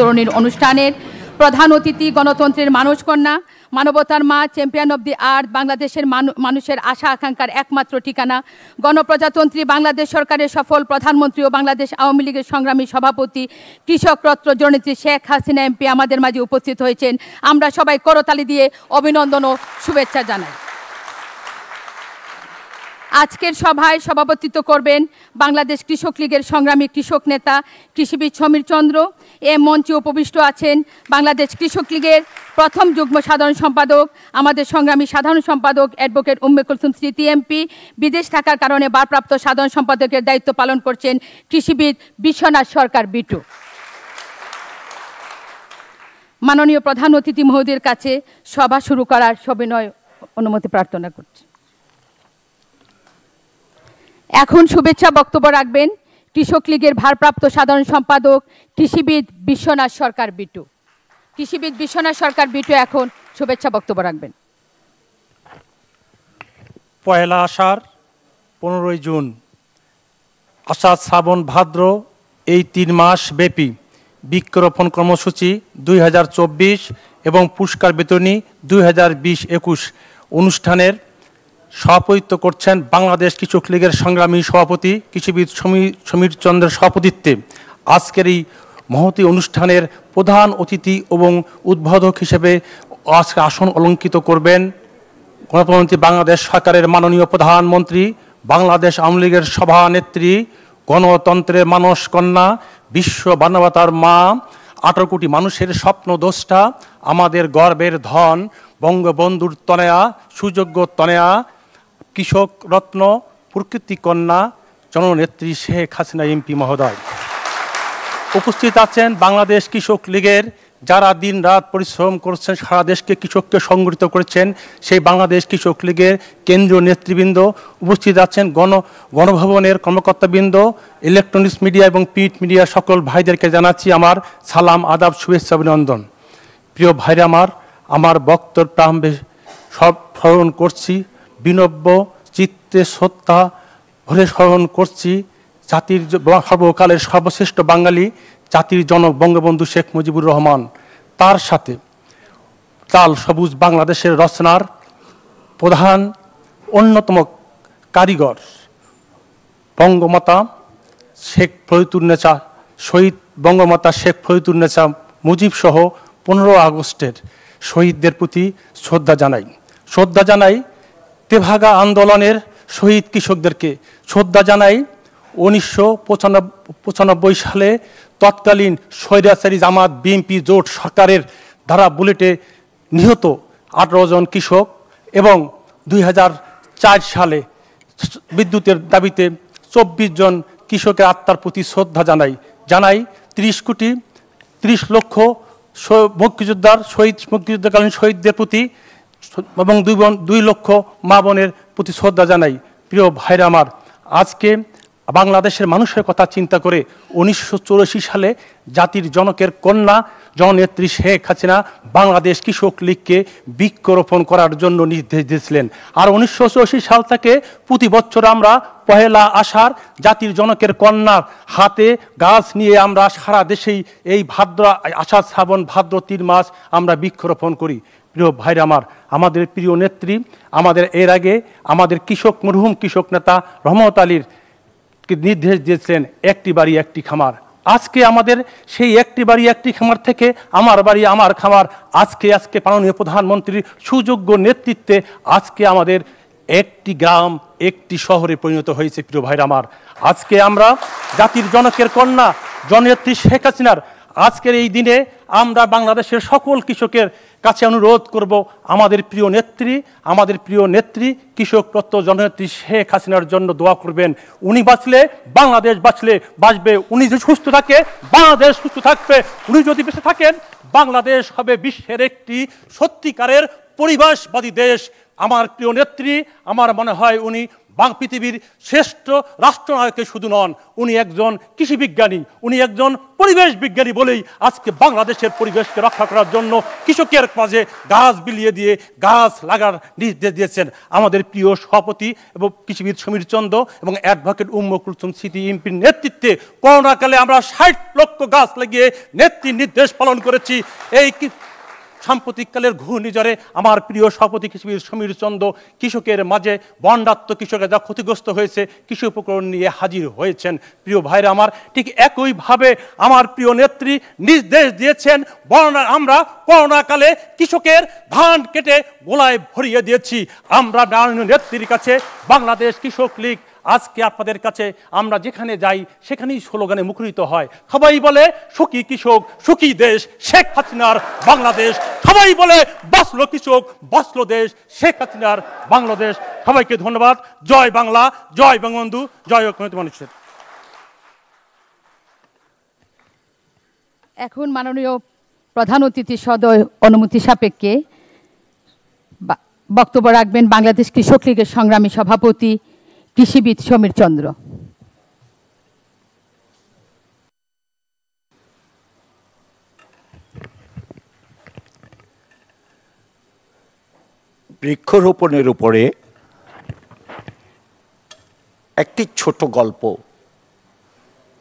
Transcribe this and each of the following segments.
বিতরণীর অনুষ্ঠানের প্রধান অতিথি গণতন্ত্রের মানসকন্যা, মানবতার মা, চ্যাম্পিয়ন অব দি আর্থ, বাংলাদেশের মানুষের আশা আকাঙ্ক্ষার একমাত্র ঠিকানা, গণপ্রজাতন্ত্রী বাংলাদেশ সরকারের সফল প্রধানমন্ত্রী ও বাংলাদেশ আওয়ামী লীগের সংগ্রামী সভাপতি, কৃষকরত্ন জননেত্রী শেখ হাসিনা এমপি আমাদের মাঝে উপস্থিত হয়েছেন। আমরা সবাই করতালি দিয়ে অভিনন্দন ও শুভেচ্ছা জানাই। আজকের সভায় সভাপতিত্ব করবেন বাংলাদেশ কৃষক লীগের সংগ্রামী কৃষক নেতা কৃষিবিদ সমীর চন্দ্র। এ মঞ্চে উপবিষ্ট আছেন বাংলাদেশ কৃষক লীগের প্রথম যুগ্ম সাধারণ সম্পাদক, আমাদের সংগ্রামী সাধারণ সম্পাদক অ্যাডভোকেট উম্মে কুলসুম স্মৃতি এমপি। বিদেশ থাকার কারণে ভারপ্রাপ্ত সাধারণ সম্পাদকের দায়িত্ব পালন করছেন কৃষিবিদ বিশ্বনাথ সরকার বিটু। মাননীয় প্রধান অতিথি মহোদয়ের কাছে সভা শুরু করার সবিনয় অনুমতি প্রার্থনা করছি। এখন শুভেচ্ছা বক্তব্য রাখবেন কৃষক লীগের ভারপ্রাপ্ত সাধারণ সম্পাদক কৃষিবিদ বিশ্বনাথ সরকার বিটু। কৃষিবিদ বিশ্বনাথ সরকার বিটু এখন শুভেচ্ছা বক্তব্য রাখবেন। পয়লা আষাঢ়, 15ই জুন, আষাঢ়, শ্রাবণ, ভাদ্র এই 3 মাস ব্যাপী বৃক্ষরোপণ কর্মসূচি 2024 এবং পুরস্কার বিতরণী 2020-21 অনুষ্ঠানের সভাপতিত্ব করছেন বাংলাদেশ কৃষক লীগের সংগ্রামী সভাপতি কৃষিবিদ সমীর চন্দ্রের সভাপতিত্বে। আজকের এই মহতী অনুষ্ঠানের প্রধান অতিথি এবং উদ্বোধক হিসেবে আজকে আসন অলঙ্কিত করবেন গণপ্রজাতন্ত্রী বাংলাদেশ সরকারের মাননীয় প্রধানমন্ত্রী, বাংলাদেশ আওয়ামী লীগের সভানেত্রী, গণতন্ত্রের মানসকন্যা, বিশ্ব মানবতার মা, 18 কোটি মানুষের স্বপ্নদ্রষ্টা, আমাদের গর্বের ধন, বঙ্গবন্ধুর তনয়া, সুযোগ্য তনয়া, কৃষক রত্ন, প্রকৃতি কন্যা, জননেত্রী শেখ হাসিনা এমপি মহোদয়। উপস্থিত আছেন বাংলাদেশ কৃষক লীগের যারা দিন রাত পরিশ্রম করছেন, সারা দেশকে কৃষককে সংগঠিত করেছেন, সেই বাংলাদেশ কৃষক লীগের কেন্দ্রীয় নেতৃবৃন্দ। উপস্থিত আছেন গণভবনের কর্মকর্তাবৃন্দ, ইলেকট্রনিক্স মিডিয়া এবং প্রিন্ট মিডিয়া সকল ভাইদেরকে জানাচ্ছি আমার সালাম, আদাব, শুভেচ্ছা, অভিনন্দন। প্রিয় ভাইরা আমার বক্তব্য প্রারম্ভে সব স্মরণ করছি, বিনব্য চিত্তে শ্রদ্ধা ভরে স্মরণ করছি জাতির সর্বকালের সর্বশ্রেষ্ঠ বাঙালি, জাতির জনক বঙ্গবন্ধু শেখ মুজিবুর রহমান। তার সাথে লাল সবুজ বাংলাদেশের রচনার প্রধান অন্যতম কারিগর বঙ্গমাতা শেখ ফরিদুন্নেছা, শহীদ বঙ্গমাতা শেখ ফরিদুন্নেছা মুজিব সহ 15 আগস্টের শহীদদের প্রতি শ্রদ্ধা জানাই। তেভাগা আন্দোলনের শহীদ কৃষকদেরকে শ্রদ্ধা জানাই। 1995 সালে তৎকালীন স্বৈরাচারী জামাত বিএনপি জোট সরকারের ধারা বুলেটে নিহত 18 জন কৃষক এবং 2004 সালে বিদ্যুতের দাবিতে 24 জন কৃষকের আত্মার প্রতি শ্রদ্ধা জানাই 30 লক্ষ মুক্তিযুদ্ধকালীন শহীদদের প্রতি এবং 2 লক্ষ মা বোনের প্রতি শ্রদ্ধা জানাই। প্রিয় ভাইরা আজকে বাংলাদেশের মানুষের কথা চিন্তা করে 1984 সালে জাতির জনকের কন্যা জননেত্রী শেখ হাসিনা বাংলাদেশ কৃষক লীগকে বৃক্ষরোপণ করার জন্য নির্দেশ দিয়েছিলেন। আর 1984 সাল থেকে প্রতি বছর আমরা পহেলা আষাঢ় জাতির জনকের কন্যার হাতে গাছ নিয়ে আমরা সারা দেশেই এই আষাঢ়, শ্রাবণ, ভাদ্র 3 মাস আমরা বৃক্ষরোপণ করি। প্রিয় ভাইরা আমাদের প্রিয় নেত্রী আমাদের এর আগে আমাদের মরহুম কৃষক নেতা রহমত আলীর নির্দেশ দিয়েছিলেন একটি বাড়ি একটি খামার। আজকে আমাদের সেই একটি বাড়ি একটি খামার থেকে আমার বাড়ি আমার খামার আজকে মাননীয় প্রধানমন্ত্রীর সুযোগ্য নেতৃত্বে আজকে আমাদের একটি গ্রাম একটি শহরে পরিণত হয়েছে। প্রিয় ভাইরা আজকে আমরা জাতির জনকের কন্যা জননেত্রী শেখ হাসিনার আজকের এই দিনে আমরা বাংলাদেশের সকল কৃষকের কাছে অনুরোধ করব আমাদের প্রিয় নেত্রী কৃষক রত্ন জননেত্রী শেখ হাসিনার জন্য দোয়া করবেন। উনি বাঁচলে বাংলাদেশ বাঁচবে, উনি যদি সুস্থ থাকে বাংলাদেশ সুস্থ থাকবে, উনি যদি বেঁচে থাকেন বাংলাদেশ হবে বিশ্বের একটি সত্যিকারের পরিবেশবাদী দেশ। আমার প্রিয় নেত্রী আমার মনে হয় উনি পৃথিবীর শ্রেষ্ঠ রাষ্ট্রনায়কে শুধু নন, উনি একজন কৃষি বিজ্ঞানী, উনি একজন পরিবেশ বিজ্ঞানী বলেই আজকে বাংলাদেশের পরিবেশকে রক্ষা করার জন্য কৃষকের মাঝে গাছ বিলিয়ে দিয়ে গাছ লাগার নির্দেশ দিয়েছেন আমাদের প্রিয় সভাপতি এবং কৃষিবিদ সমীর চন্দ্র এবং অ্যাডভোকেট উম্মে কুলসুম স্মৃতি এমপির নেতৃত্বে করোনাকালে আমরা ৬০ লক্ষ গাছ লাগিয়ে নেত্রীর নির্দেশ পালন করেছি। এই সাম্প্রতিককালের ঘূর্ণিঝড়ে আমার প্রিয় সভাপতি কৃষিবিদ সমীর চন্দ্র কৃষকের মাঝে বন্যাত্ম কৃষকের যা ক্ষতিগ্রস্ত হয়েছে কৃষি উপকরণ নিয়ে হাজির হয়েছেন। প্রিয় ভাইরা আমার, ঠিক একইভাবে আমার প্রিয় নেত্রী নির্দেশ দিয়েছেন আমরা করোনাকালে কৃষকের ধান কেটে গোলায় ভরিয়ে দিয়েছি। আমরা মাননীয় নেত্রীর কাছে বাংলাদেশ কৃষক লীগ আজকে আপনাদের কাছে আমরা যেখানে যাই সেখানেই স্লোগানে মুখরিত হয়। সবাই বলে সুখী কৃষক সুখী দেশ, শেখ হাসিনার বাংলাদেশ। সবাই বলে বাঁচলো কৃষক বাঁচলো দেশ, শেখ হাসিনার বাংলাদেশ। সবাইকে ধন্যবাদ। জয় বাংলা, জয় বঙ্গবন্ধু, জয় ঐক্যমত্য মানুষের। এখন মাননীয় প্রধান অতিথি সদয় অনুমতি সাপেক্ষে বক্তব্য রাখবেন বাংলাদেশ কৃষক লীগের সংগ্রামী সভাপতি কৃষিবিদ সমীর চন্দ্র। বৃক্ষরোপণের উপরে একটি ছোট গল্প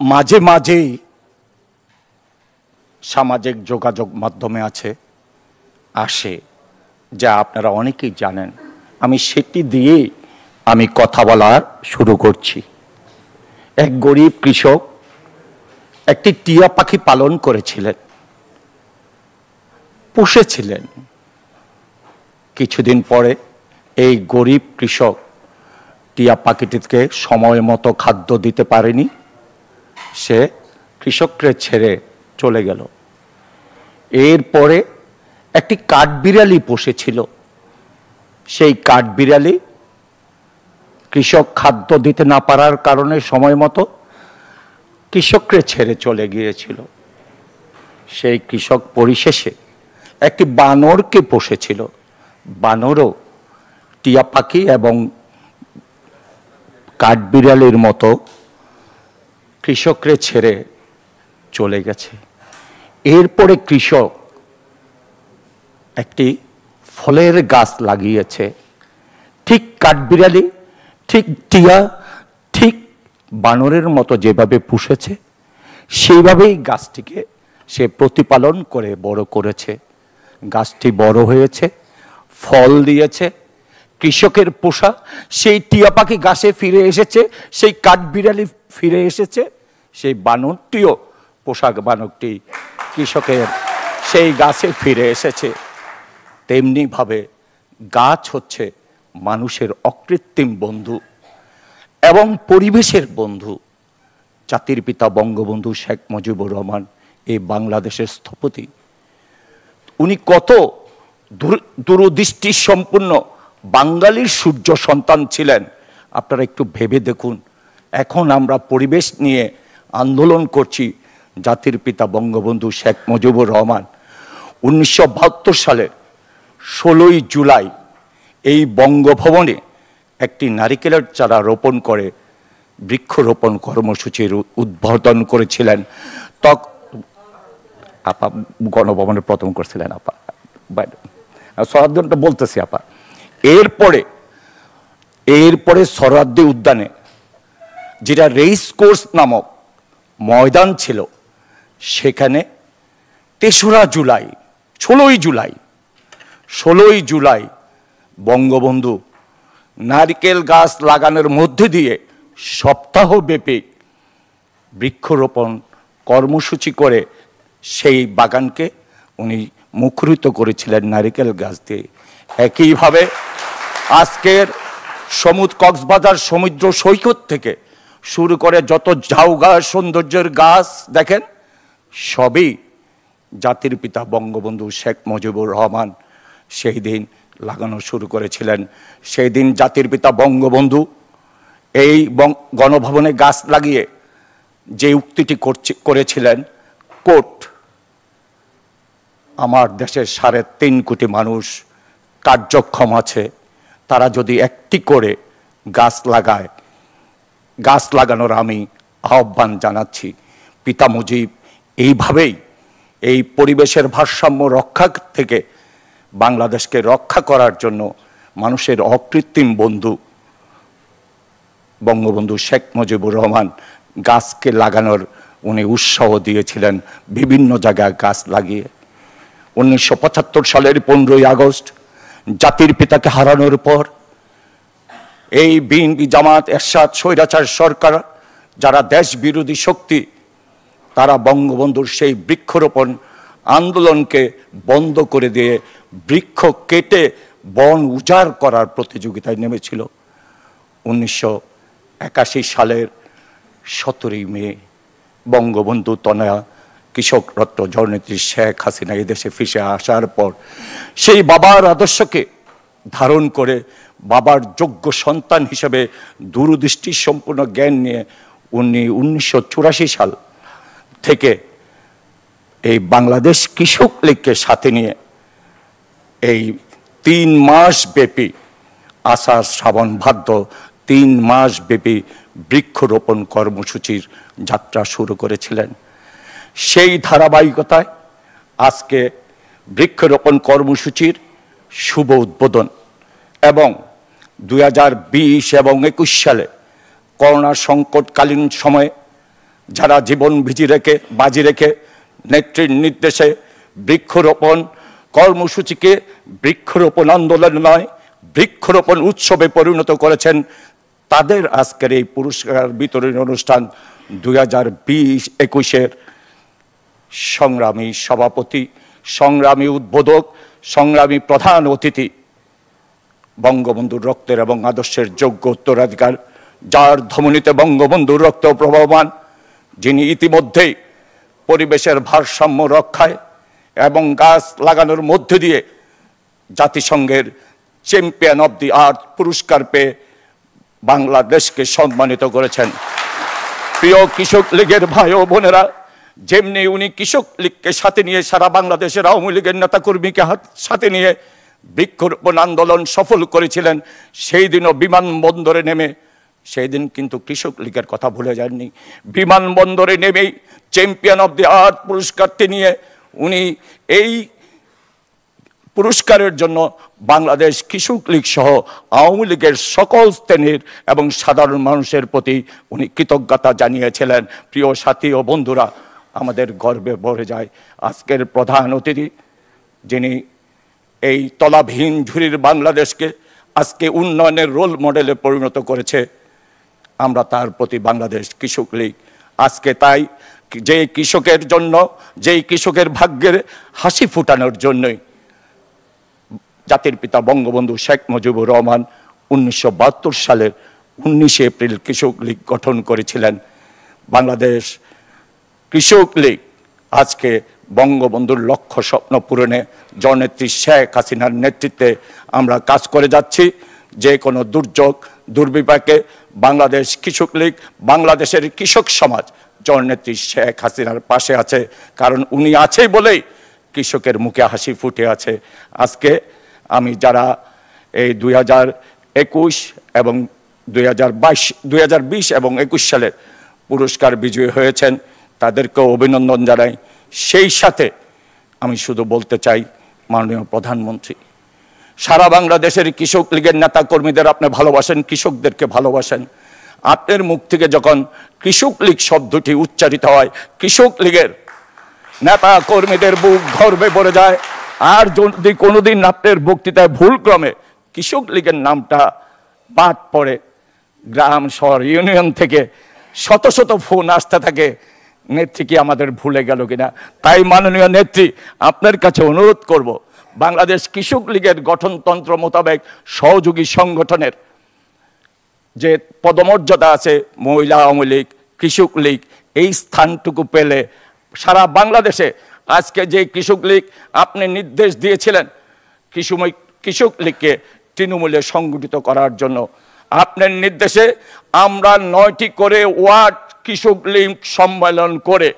মাঝে মাঝেই সামাজিক যোগাযোগ মাধ্যমে আসে, যা আপনারা অনেকেই জানেন। আমি সেটি দিয়েই আমি কথা বলা শুরু করছি। এক গরিব কৃষক একটি টিয়া পাখি পালন করেছিলেন, পুষেছিলেন। কিছুদিন পরে এই গরিব কৃষক টিয়া পাখিটিকে সময় মতো খাদ্য দিতে পারেনি, সে কৃষককে ছেড়ে চলে গেল। এরপরে একটি কাঠবিড়ালি পুষেছিল, সেই কাঠবিড়ালি কৃষক খাদ্য দিতে না পারার কারণে সময় মতো কৃষককে ছেড়ে চলে গিয়েছিল। সেই কৃষক পরিশেষে একটি বানরকে পুষেছিল, বানরও টিয়া পাখি এবং কাঠবিড়ালির মতো কৃষককে ছেড়ে চলে গেছে। এরপরে কৃষক একটি ফলের গাছ লাগিয়েছে, ঠিক কাঠবিড়ালি ঠিক টিয়া ঠিক বানরের মতো যেভাবে পুষেছে সেইভাবেই গাছটিকে সে প্রতিপালন করে বড় করেছে। গাছটি বড় হয়েছে, ফল দিয়েছে। কৃষকের পোষা সেই টিয়া পাখি গাছে ফিরে এসেছে, সেই কাঠবিড়ালি ফিরে এসেছে, সেই বানরটিও পোশাক বানরটি কৃষকের সেই গাছে ফিরে এসেছে। তেমনিভাবে গাছ হচ্ছে মানুষের অকৃত্রিম বন্ধু এবং পরিবেশের বন্ধু। জাতির পিতা বঙ্গবন্ধু শেখ মুজিবুর রহমান এই বাংলাদেশের স্থপতি, উনি কত দূরদৃষ্টি সম্পন্ন বাঙালির সূর্য সন্তান ছিলেন। আপনারা একটু ভেবে দেখুন, এখন আমরা পরিবেশ নিয়ে আন্দোলন করছি। জাতির পিতা বঙ্গবন্ধু শেখ মুজিবুর রহমান 1972 সালের 16ই জুলাই এই বঙ্গভবনে একটি নারিকেলের চারা রোপণ করে বৃক্ষরোপণ কর্মসূচির উদ্বোধন করেছিলেন। আপা গণভবনে প্রথম করছিলেন আপা, সরাদ্দিনটা বলতেছি আপা। এরপরে সরাদ্দি উদ্যানে, যেটা রেস কোর্স নামক ময়দান ছিল, সেখানে তেসরা জুলাই 16ই জুলাই বঙ্গবন্ধু নারকেল গাছ লাগানোর মধ্যে দিয়ে সপ্তাহব্যাপী বৃক্ষরোপণ কর্মসূচি করে সেই বাগানকে উনি মুখরিত করেছিলেন নারকেল গাছ দিয়ে। একইভাবে আজকের কক্সবাজার সমুদ্র সৈকত থেকে শুরু করে যত ঝাউ গাছ, সৌন্দর্যের গাছ দেখেন, সবই জাতির পিতা বঙ্গবন্ধু শেখ মুজিবুর রহমান সেই দিন লাগানো শুরু করেছিলেন। সেই দিন জাতির পিতা বঙ্গবন্ধু এই গণভবনে গাছ লাগিয়ে যে উক্তিটি করেছিলেন, কোট, আমার দেশের 3.5 কোটি মানুষ কার্যক্ষম আছে, তারা যদি একটি করে গাছ লাগায়, গাছ লাগানোর আমি আহ্বান জানাচ্ছি। পিতা মুজিব এইভাবেই এই পরিবেশের ভারসাম্য রক্ষা থেকে বাংলাদেশকে রক্ষা করার জন্য মানুষের অকৃত্রিম বন্ধু বঙ্গবন্ধু শেখ মুজিবুর রহমান গাছকে লাগানোর উনি উৎসাহ দিয়েছিলেন, বিভিন্ন জায়গায় গাছ লাগিয়ে। 1975 সালের 15ই আগস্ট জাতির পিতাকে হারানোর পর এই বিএনপি, জামাত, এরশাদ, স্বৈরাচার সরকার, যারা দেশ বিরোধী শক্তি, তারা বঙ্গবন্ধুর সেই বৃক্ষরোপণ আন্দোলনকে বন্ধ করে দিয়ে বৃক্ষ কেটে বন উজাড় করার প্রতিযোগিতায় নেমেছিল। 1981 সালের 17ই মে বঙ্গবন্ধু তনয়া কৃষক রত্ন জননেত্রী শেখ হাসিনা এই দেশে ফিরে আসার পর সেই বাবার আদর্শকে ধারণ করে বাবার যোগ্য সন্তান হিসেবে দূরদৃষ্টি সম্পূর্ণ জ্ঞান নিয়ে 1984 সাল থেকে এই বাংলাদেশ কৃষক লীগকে সাথে নিয়ে এই 3 মাস ব্যাপী আষাঢ় শ্রাবণ ভাদ্র 3 মাস ব্যাপী বৃক্ষরোপণ কর্মসূচির যাত্রা শুরু করেছিলেন। সেই ধারাবাহিকতায় আজকে বৃক্ষরোপণ কর্মসূচির শুভ উদ্বোধন এবং 2020 এবং 21 সালে করোনা সংকটকালীন সময়ে যারা জীবন বাজি রেখে নেত্রীর নির্দেশে বৃক্ষরোপণ কর্মসূচিকে বৃক্ষরোপণ আন্দোলন নয়, বৃক্ষরোপণ উৎসবে পরিণত করেছেন, তাদের আজকের এই পুরস্কার বিতরণী অনুষ্ঠান 2020-21 সংগ্রামী সভাপতি, সংগ্রামী উদ্বোধক, সংগ্রামী প্রধান অতিথি, বঙ্গবন্ধুর রক্তের এবং আদর্শের যোগ্য উত্তরাধিকার, যার ধমনীতে বঙ্গবন্ধুর রক্ত প্রবাহমান, যিনি ইতিমধ্যেই পরিবেশের ভারসাম্য রক্ষায় এবং গাছ লাগানোর মধ্য দিয়ে জাতিসংঘের চ্যাম্পিয়ন অব দি আর্থ পুরস্কার পেয়ে বাংলাদেশকে সম্মানিত করেছেন। প্রিয় কৃষক লীগের ভাই ও বোনেরা, যেমনি উনি কৃষক লীগকে সাথে নিয়ে সারা বাংলাদেশের আওয়ামী লীগের নেতাকর্মীকে সাথে নিয়ে বৃক্ষরোপণ আন্দোলন সফল করেছিলেন, সেই দিনও বিমানবন্দরে নেমে, সেই দিন কিন্তু কৃষক লীগের কথা ভুলে যাননি। বিমানবন্দরে নেমেই চ্যাম্পিয়ন অব দি আর্থ পুরস্কারটি নিয়ে উনি এই পুরস্কারের জন্য বাংলাদেশ কৃষক লীগ সহ আওয়ামী লীগের সকল শ্রেণীর এবং সাধারণ মানুষের প্রতি উনি কৃতজ্ঞতা জানিয়েছিলেন। প্রিয় সাথী ও বন্ধুরা, আমাদের গর্বে ভরে যায় আজকের প্রধান অতিথি, যিনি এই তলাবিহীন ঝুড়ির বাংলাদেশকে আজকে উন্নয়নের রোল মডেলে পরিণত করেছে। আমরা তার প্রতি বাংলাদেশ কৃষক লীগ আজকে তাই যে কৃষকের জন্য, যেই কৃষকের ভাগ্যের হাসি ফুটানোর জন্যই জাতির পিতা বঙ্গবন্ধু শেখ মুজিবুর রহমান 1972 সালের 19 এপ্রিল কৃষক লীগ গঠন করেছিলেন। বাংলাদেশ কৃষক লীগ আজকে বঙ্গবন্ধুর লক্ষ্য স্বপ্ন পূরণে জননেত্রী শেখ হাসিনার নেতৃত্বে আমরা কাজ করে যাচ্ছি। যে কোনো দুর্যোগ দুর্বিপাকে বাংলাদেশ কৃষক লীগ, বাংলাদেশের কৃষক সমাজ জননেত্রী শেখ হাসিনার পাশে আছে, কারণ উনি আছে বলেই কৃষকের মুখে হাসি ফুটে আছে। আজকে আমি যারা এই 2021 এবং 2020 এবং 21 সালে পুরস্কার বিজয়ী হয়েছেন তাদেরকেও অভিনন্দন জানাই। সেই সাথে আমি শুধু বলতে চাই, মাননীয় প্রধানমন্ত্রী, সারা বাংলাদেশের কৃষক লীগের নেতা কর্মীদের আপনি ভালোবাসেন, কৃষকদেরকে ভালোবাসেন। আপনার মুখ থেকে যখন কৃষক লীগ শব্দটি উচ্চারিত হয়, কৃষক লীগের নেতা কর্মীদের বুক গর্বে ভরে যায়। আর যদি কোনোদিন আপনার বক্তৃতায় ভুলক্রমে কৃষক লীগের নামটা বাদ পড়ে, গ্রাম শহর ইউনিয়ন থেকে শত শত ফোন আসতে থাকে, নেত্রী কি আমাদের ভুলে গেল কিনা। তাই মাননীয় নেত্রী, আপনার কাছে অনুরোধ করব, বাংলাদেশ কৃষক লীগের গঠনতন্ত্র মোতাবেক সহযোগী সংগঠনের যে পদমর্যাদা আছে, মহিলা আওয়ামী লীগ, কৃষক লীগ, এই স্থানটুকু পেলে সারা বাংলাদেশে আজকে যে কৃষক লীগ আপনি নির্দেশ দিয়েছিলেন কৃষক লীগকে তৃণমূলে সংগঠিত করার জন্য, আপনার নির্দেশে আমরা 9টি করে ওয়ার্ড কৃষক লীগ সম্মেলন করে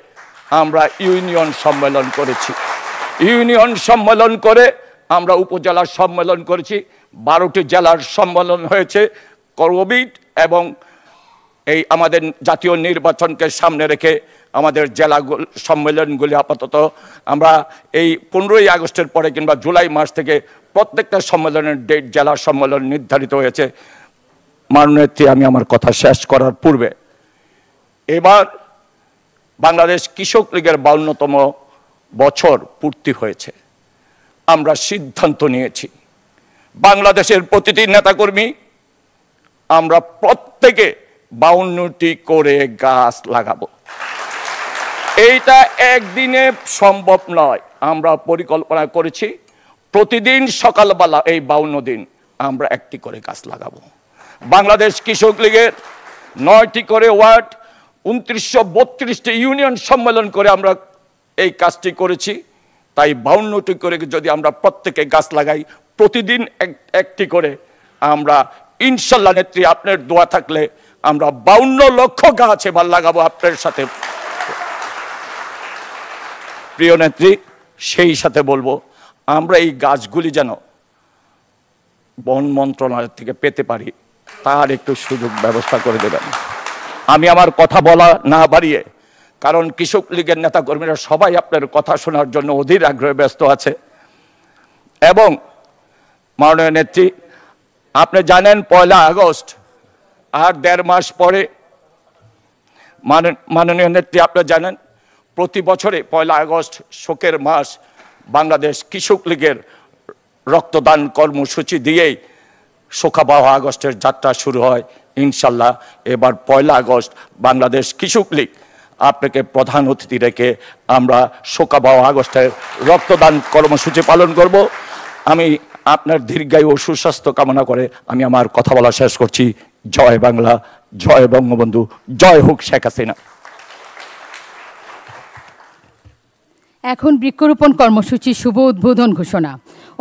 আমরা ইউনিয়ন সম্মেলন করেছি। ইউনিয়ন সম্মেলন করে আমরা উপজেলার সম্মেলন করেছি, 12টি জেলার সম্মেলন হয়েছে, কোভিড এবং এই আমাদের জাতীয় নির্বাচনকে সামনে রেখে আমাদের জেলা সম্মেলনগুলি আপাতত আমরা এই 15ই আগস্টের পরে কিংবা জুলাই মাস থেকে প্রত্যেকটা সম্মেলনের ডেট জেলা সম্মেলন নির্ধারিত হয়েছে। মাননীয় নেত্রী, আমি আমার কথা শেষ করার পূর্বে এবার বাংলাদেশ কৃষক লীগের 52তম বছর পূর্তি হয়েছে। আমরা সিদ্ধান্ত নিয়েছি বাংলাদেশের প্রতিটি নেতাকর্মী আমরা প্রত্যেকে 52টি করে গাছ লাগাবো। এইটা একদিনে সম্ভব নয়। আমরা পরিকল্পনা করেছি প্রতিদিন সকালবেলা এই 52 দিন আমরা একটি করে গাছ লাগাবো। বাংলাদেশ কৃষক লীগের 9টি করে ওয়ার্ড, 2932টি ইউনিয়ন সম্মেলন করে আমরা এই কাজটি করেছি। তাই 52টি করে যদি আমরা প্রত্যেকে গাছ লাগাই, প্রতিদিন একটি করে, আমরা ইনশাল্লাহ নেত্রী আপনার দোয়া থাকলে আমরা 52 লক্ষ গাছ এবার লাগাবো আপনার সাথে। প্রিয় নেত্রী, সেই সাথে বলবো আমরা এই গাছগুলি যেন বন মন্ত্রণালয় থেকে পেতে পারি, তার একটু সুযোগ ব্যবস্থা করে দেবেন। আমি আমার কথা বলা না বাড়িয়ে, কারণ কৃষক লীগের নেতা কর্মীরা সবাই আপনার কথা শোনার জন্য অধীর আগ্রহে ব্যস্ত আছে। এবং মাননীয় নেত্রী, আপনি জানেন 1 আগস্ট আর 1.5 মাস পরে, মাননীয় নেত্রী আপনি জানেন প্রতি বছরে 1 আগস্ট শোকের মাস। বাংলাদেশ কৃষক লীগের রক্তদান কর্মসূচি দিয়েই শোকাবহ আগস্টের যাত্রা শুরু হয়। ইনশাল্লাহ এবার 1 আগস্ট বাংলাদেশ কৃষক লীগ আপনাকে প্রধান অতিথি রেখে আমরা শোকাবহ আগস্টের রক্তদান কর্মসূচি পালন করব। আমি আপনার দীর্ঘায়ু ও সুস্বাস্থ্য কামনা করে আমি আমার কথা বলা শেষ করছি। জয় বাংলা, জয় বঙ্গবন্ধু, জয় হোক শেখ হাসিনা। এখন বৃক্ষরোপণ কর্মসূচির শুভ উদ্বোধন ঘোষণা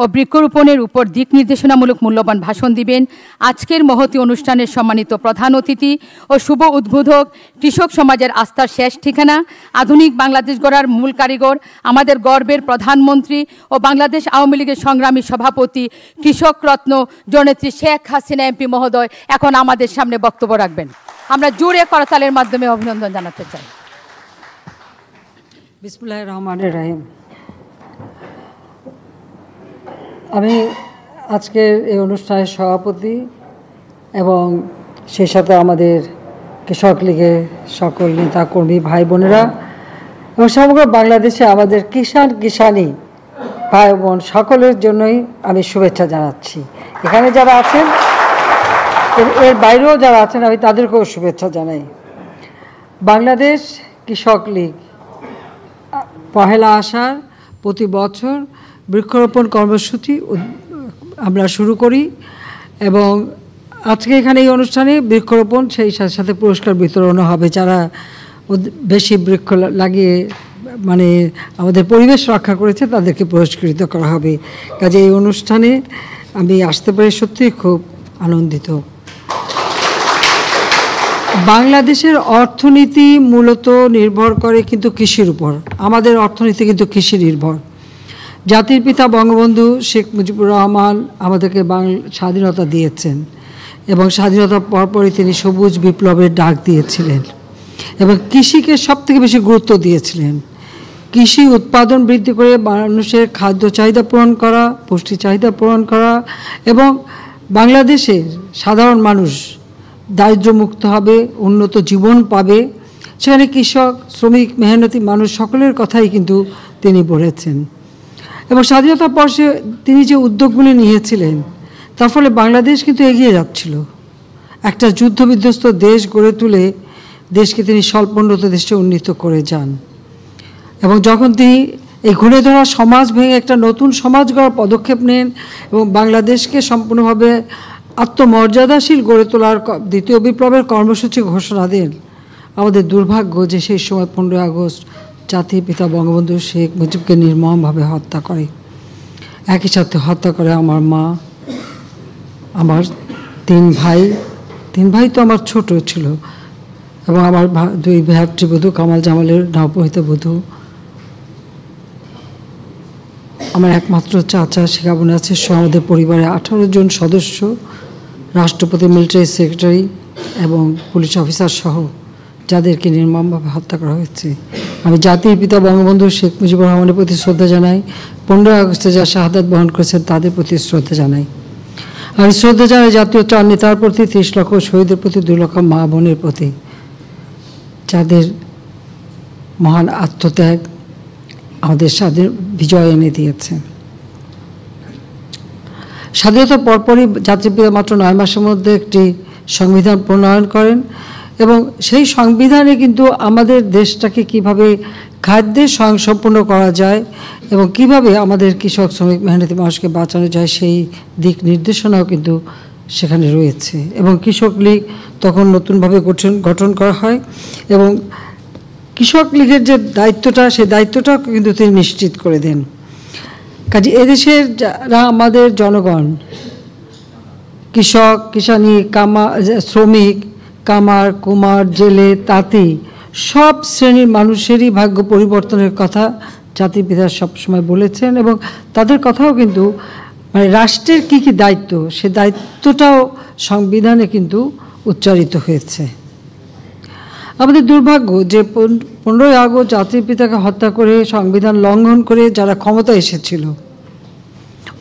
ও বৃক্ষরোপণের উপর দিক নির্দেশনামূলক মূল্যবান ভাষণ দিবেন আজকের মহতী অনুষ্ঠানের সম্মানিত প্রধান অতিথি ও শুভ উদ্বোধক, কৃষক সমাজের আস্থার শেষ ঠিকানা, আধুনিক বাংলাদেশ গড়ার মূল কারিগর, আমাদের গর্বের প্রধানমন্ত্রী ও বাংলাদেশ আওয়ামী লীগের সংগ্রামী সভাপতি, কৃষক রত্ন জননেত্রী শেখ হাসিনা এমপি মহোদয় এখন আমাদের সামনে বক্তব্য রাখবেন। আমরা জোরে করতালের মাধ্যমে অভিনন্দন জানাতে চাই। বিসমিল্লাহির রহমানির রহিম। আমি আজকের এই অনুষ্ঠানের সভাপতি এবং সেই সাথে আমাদের কৃষক লীগের সকল নেতাকর্মী ভাই বোনেরা এবং সমগ্র বাংলাদেশে আমাদের কিষানি ভাই বোন সকলের জন্যই আমি শুভেচ্ছা জানাচ্ছি। এখানে যারা আছেন, এর বাইরেও যারা আছেন, আমি তাদেরকেও শুভেচ্ছা জানাই। বাংলাদেশ কৃষক লীগ 1 আষাঢ় প্রতি বছর বৃক্ষরোপণ কর্মসূচি আমরা শুরু করি এবং আজকে এখানে এই অনুষ্ঠানে বৃক্ষরোপণ সেই সাথে সাথে পুরস্কার বিতরণও হবে। যারা বেশি বৃক্ষ লাগিয়ে মানে আমাদের পরিবেশ রক্ষা করেছে তাদেরকে পুরস্কৃত করা হবে। কাজে এই অনুষ্ঠানে আমি আসতে পেরে সত্যিই খুব আনন্দিত। বাংলাদেশের অর্থনীতি মূলত নির্ভর করে কিন্তু কৃষির উপর। আমাদের অর্থনীতি কিন্তু কৃষি নির্ভর। জাতির পিতা বঙ্গবন্ধু শেখ মুজিবুর রহমান আমাদেরকে স্বাধীনতা দিয়েছেন এবং স্বাধীনতার পরপরই তিনি সবুজ বিপ্লবের ডাক দিয়েছিলেন এবং কৃষিকে সবথেকে বেশি গুরুত্ব দিয়েছিলেন। কৃষি উৎপাদন বৃদ্ধি করে মানুষের খাদ্য চাহিদা পূরণ করা, পুষ্টি চাহিদা পূরণ করা এবং বাংলাদেশের সাধারণ মানুষ দারিদ্র্যমুক্ত হবে, উন্নত জীবন পাবে। সেখানে কৃষক, শ্রমিক, মেহনতি মানুষ সকলের কথাই কিন্তু তিনি বলেছেন এবং স্বাধীনতার পর তিনি যে উদ্যোগগুলি নিয়েছিলেন তার ফলে বাংলাদেশ কিন্তু এগিয়ে যাচ্ছিল। একটা যুদ্ধবিধ্বস্ত দেশ গড়ে তুলে দেশকে তিনি স্বল্পোন্নত দেশে উন্নীত করে যান এবং যখন তিনি এই ঘুরে ধরা সমাজ ভেঙে একটা নতুন সমাজ গড়ার পদক্ষেপ নেন এবং বাংলাদেশকে সম্পূর্ণভাবে আত্মমর্যাদাশীল গড়ে তোলার দ্বিতীয় বিপ্লবের কর্মসূচি ঘোষণা দেন, আমাদের দুর্ভাগ্য যে সেই সময় 15 আগস্ট জাতির পিতা বঙ্গবন্ধু শেখ মুজিবকে নির্মমভাবে হত্যা করে। একই সাথে হত্যা করে আমার মা, আমার 3 ভাই তো আমার ছোট ছিল এবং আমার 2 ভ্রাতৃবধূ কামাল জামালের নবহিত বধূ, আমার একমাত্র চাচা শিখাবনে আছে সহ আমাদের পরিবারে 18 জন সদস্য রাষ্ট্রপতি, মিলিটারি সেক্রেটারি এবং পুলিশ অফিসার সহ যাদেরকে নির্মমভাবে হত্যা করা হয়েছে, আমি জাতির পিতা বঙ্গবন্ধু শেখ মুজিবুর রহমানের প্রতি শ্রদ্ধা জানাই। 15 আগস্টে যা শাহাদাত বরণ করেছেন তাদের প্রতি শ্রদ্ধা জানাই। আমি শ্রদ্ধা জানাই জাতীয় চার নেতার প্রতি, 30 লক্ষ শহীদের প্রতি, 2 লক্ষ মা বোনের প্রতি, যাদের মহান আত্মত্যাগ আমাদের স্বাধীন বিজয় এনে দিয়েছে। স্বাধীনতার পরপরই জাতির পিতা মাত্র 9 মাসের মধ্যে একটি সংবিধান প্রণয়ন করেন এবং সেই সংবিধানে কিন্তু আমাদের দেশটাকে কিভাবে খাদ্যে স্বয়ংসম্পূর্ণ করা যায় এবং কিভাবে আমাদের কৃষক, শ্রমিক, মেহনতি মানুষকে বাঁচানো যায় সেই দিক নির্দেশনাও কিন্তু সেখানে রয়েছে। এবং কৃষক লীগ তখন নতুনভাবে গঠন করা হয় এবং কৃষক লীগের যে দায়িত্বটা, সেই দায়িত্বটাও কিন্তু তিনি নিশ্চিত করে দেন। কাজে এদেশের যারা আমাদের জনগণ, কৃষক, কিষানি, শ্রমিক, কামার, কুমার, জেলে, তাঁতি, সব শ্রেণীর মানুষেরই ভাগ্য পরিবর্তনের কথা জাতির পিতা সবসময় বলেছেন এবং তাদের কথাও কিন্তু মানে রাষ্ট্রের কী কী দায়িত্ব, সে দায়িত্বটাও সংবিধানে কিন্তু উচ্চারিত হয়েছে। আমাদের দুর্ভাগ্য যে 15 আগস্ট জাতির পিতাকে হত্যা করে, সংবিধান লঙ্ঘন করে যারা ক্ষমতা এসেছিল,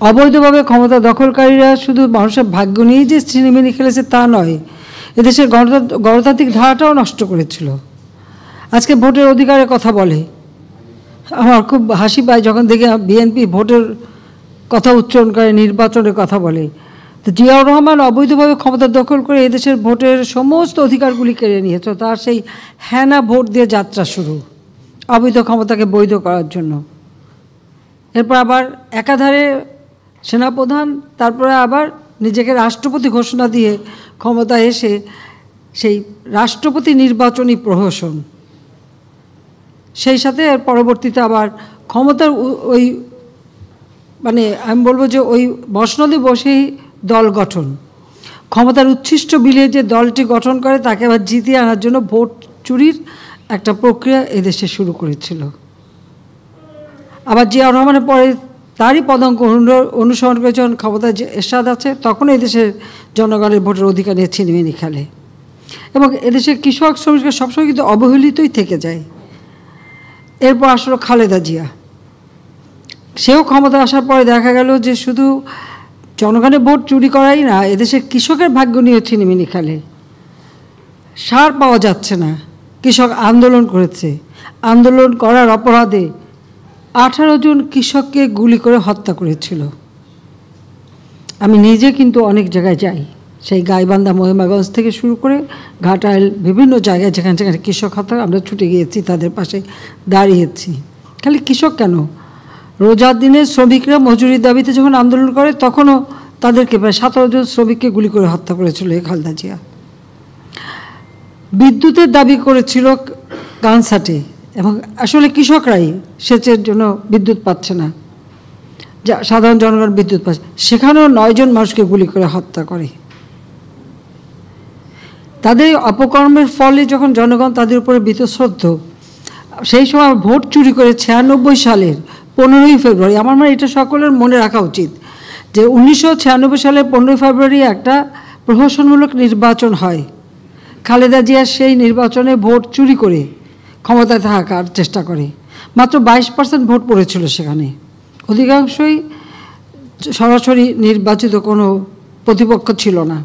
অবৈধভাবে ক্ষমতা দখলকারীরা শুধু মানুষের ভাগ্য নিয়েই যে ছিনিমিনি খেলেছে তা নয়, এদেশের গণতান্ত্রিক ধারাটাও নষ্ট করেছিল। আজকে ভোটের অধিকারের কথা বলে, আমার খুব হাসি পায় যখন দেখি বিএনপি ভোটের কথা উচ্চারণ করে, নির্বাচনের কথা বলে। তো জিয়াউর রহমান অবৈধভাবে ক্ষমতা দখল করে এদেশের ভোটের সমস্ত অধিকারগুলি কেড়ে নিয়েছে। তার সেই হ্যানা ভোট দিয়ে যাত্রা শুরু, অবৈধ ক্ষমতাকে বৈধ করার জন্য। এরপর আবার একাধারে সেনাপ্রধান, তারপরে আবার নিজেকে রাষ্ট্রপতি ঘোষণা দিয়ে ক্ষমতায় এসে সেই রাষ্ট্রপতি নির্বাচনী প্রহসন, সেই সাথে এর পরবর্তীতে আবার ক্ষমতার ওই মানে আমি বলবো যে ওই মসনদে বসেই দল গঠন, ক্ষমতার উচ্ছিষ্ট বিলে যে দলটি গঠন করে তাকে আবার জিতিয়ে আনার জন্য ভোট চুরির একটা প্রক্রিয়া এদেশে শুরু করেছিল। আবার জিয়াউর রহমানের পরে তারই পদাঙ্ক অনুসরণ করে যখন ক্ষমতায় এরশাদ আছে, তখন এদেশের জনগণের ভোটের অধিকার নিয়ে ছিনিমিনি খেলে এবং এদেশের কৃষক, শ্রমিকরা সবসময় কিন্তু অবহেলিতই থেকে যায়। এরপর আসলো খালেদা জিয়া, সেও ক্ষমতা আসার পরে দেখা গেল যে শুধু জনগণের ভোট চুরি করাই না, এদেশের কৃষকের ভাগ্য নিয়ে ছিনিমিনি খেলে। সার পাওয়া যাচ্ছে না, কৃষক আন্দোলন করেছে, আন্দোলন করার অপরাধে 18 জন কৃষককে গুলি করে হত্যা করেছিল। আমি নিজে কিন্তু অনেক জায়গায় যাই, সেই গাইবান্ধা, মহিমাগঞ্জ থেকে শুরু করে ঘাটাইল, বিভিন্ন জায়গায় যেখানে যেখানে কৃষক হত্যা, আমরা ছুটে গিয়েছি, তাদের পাশে দাঁড়িয়েছি। খালি কৃষক কেন, রোজার দিনে শ্রমিকরা মজুরির দাবিতে যখন আন্দোলন করে তখনও তাদেরকে প্রায় 17 জন শ্রমিককে গুলি করে হত্যা করেছিল এই খালেদা জিয়া। বিদ্যুতের দাবি করেছিল কানসাটে এবং আসলে কৃষকরাই সেচের জন্য বিদ্যুৎ পাচ্ছে না, যা সাধারণ জনগণ বিদ্যুৎ পাচ্ছে, সেখানেও 9 জন মানুষকে গুলি করে হত্যা করে। তাদের অপকর্মের ফলে যখন জনগণ তাদের উপরে বীতশ্রদ্ধ, সেই সময় ভোট চুরি করে 96 সালের 15ই ফেব্রুয়ারি, আমার মানে এটা সকলের মনে রাখা উচিত যে 1996 সালের 15ই ফেব্রুয়ারি একটা প্রহসনমূলক নির্বাচন হয়। খালেদা জিয়া সেই নির্বাচনে ভোট চুরি করে ক্ষমতায় থাকার চেষ্টা করে। মাত্র 22% ভোট পড়েছিল সেখানে, অধিকাংশই সরাসরি নির্বাচিত, কোনো প্রতিপক্ষ ছিল না।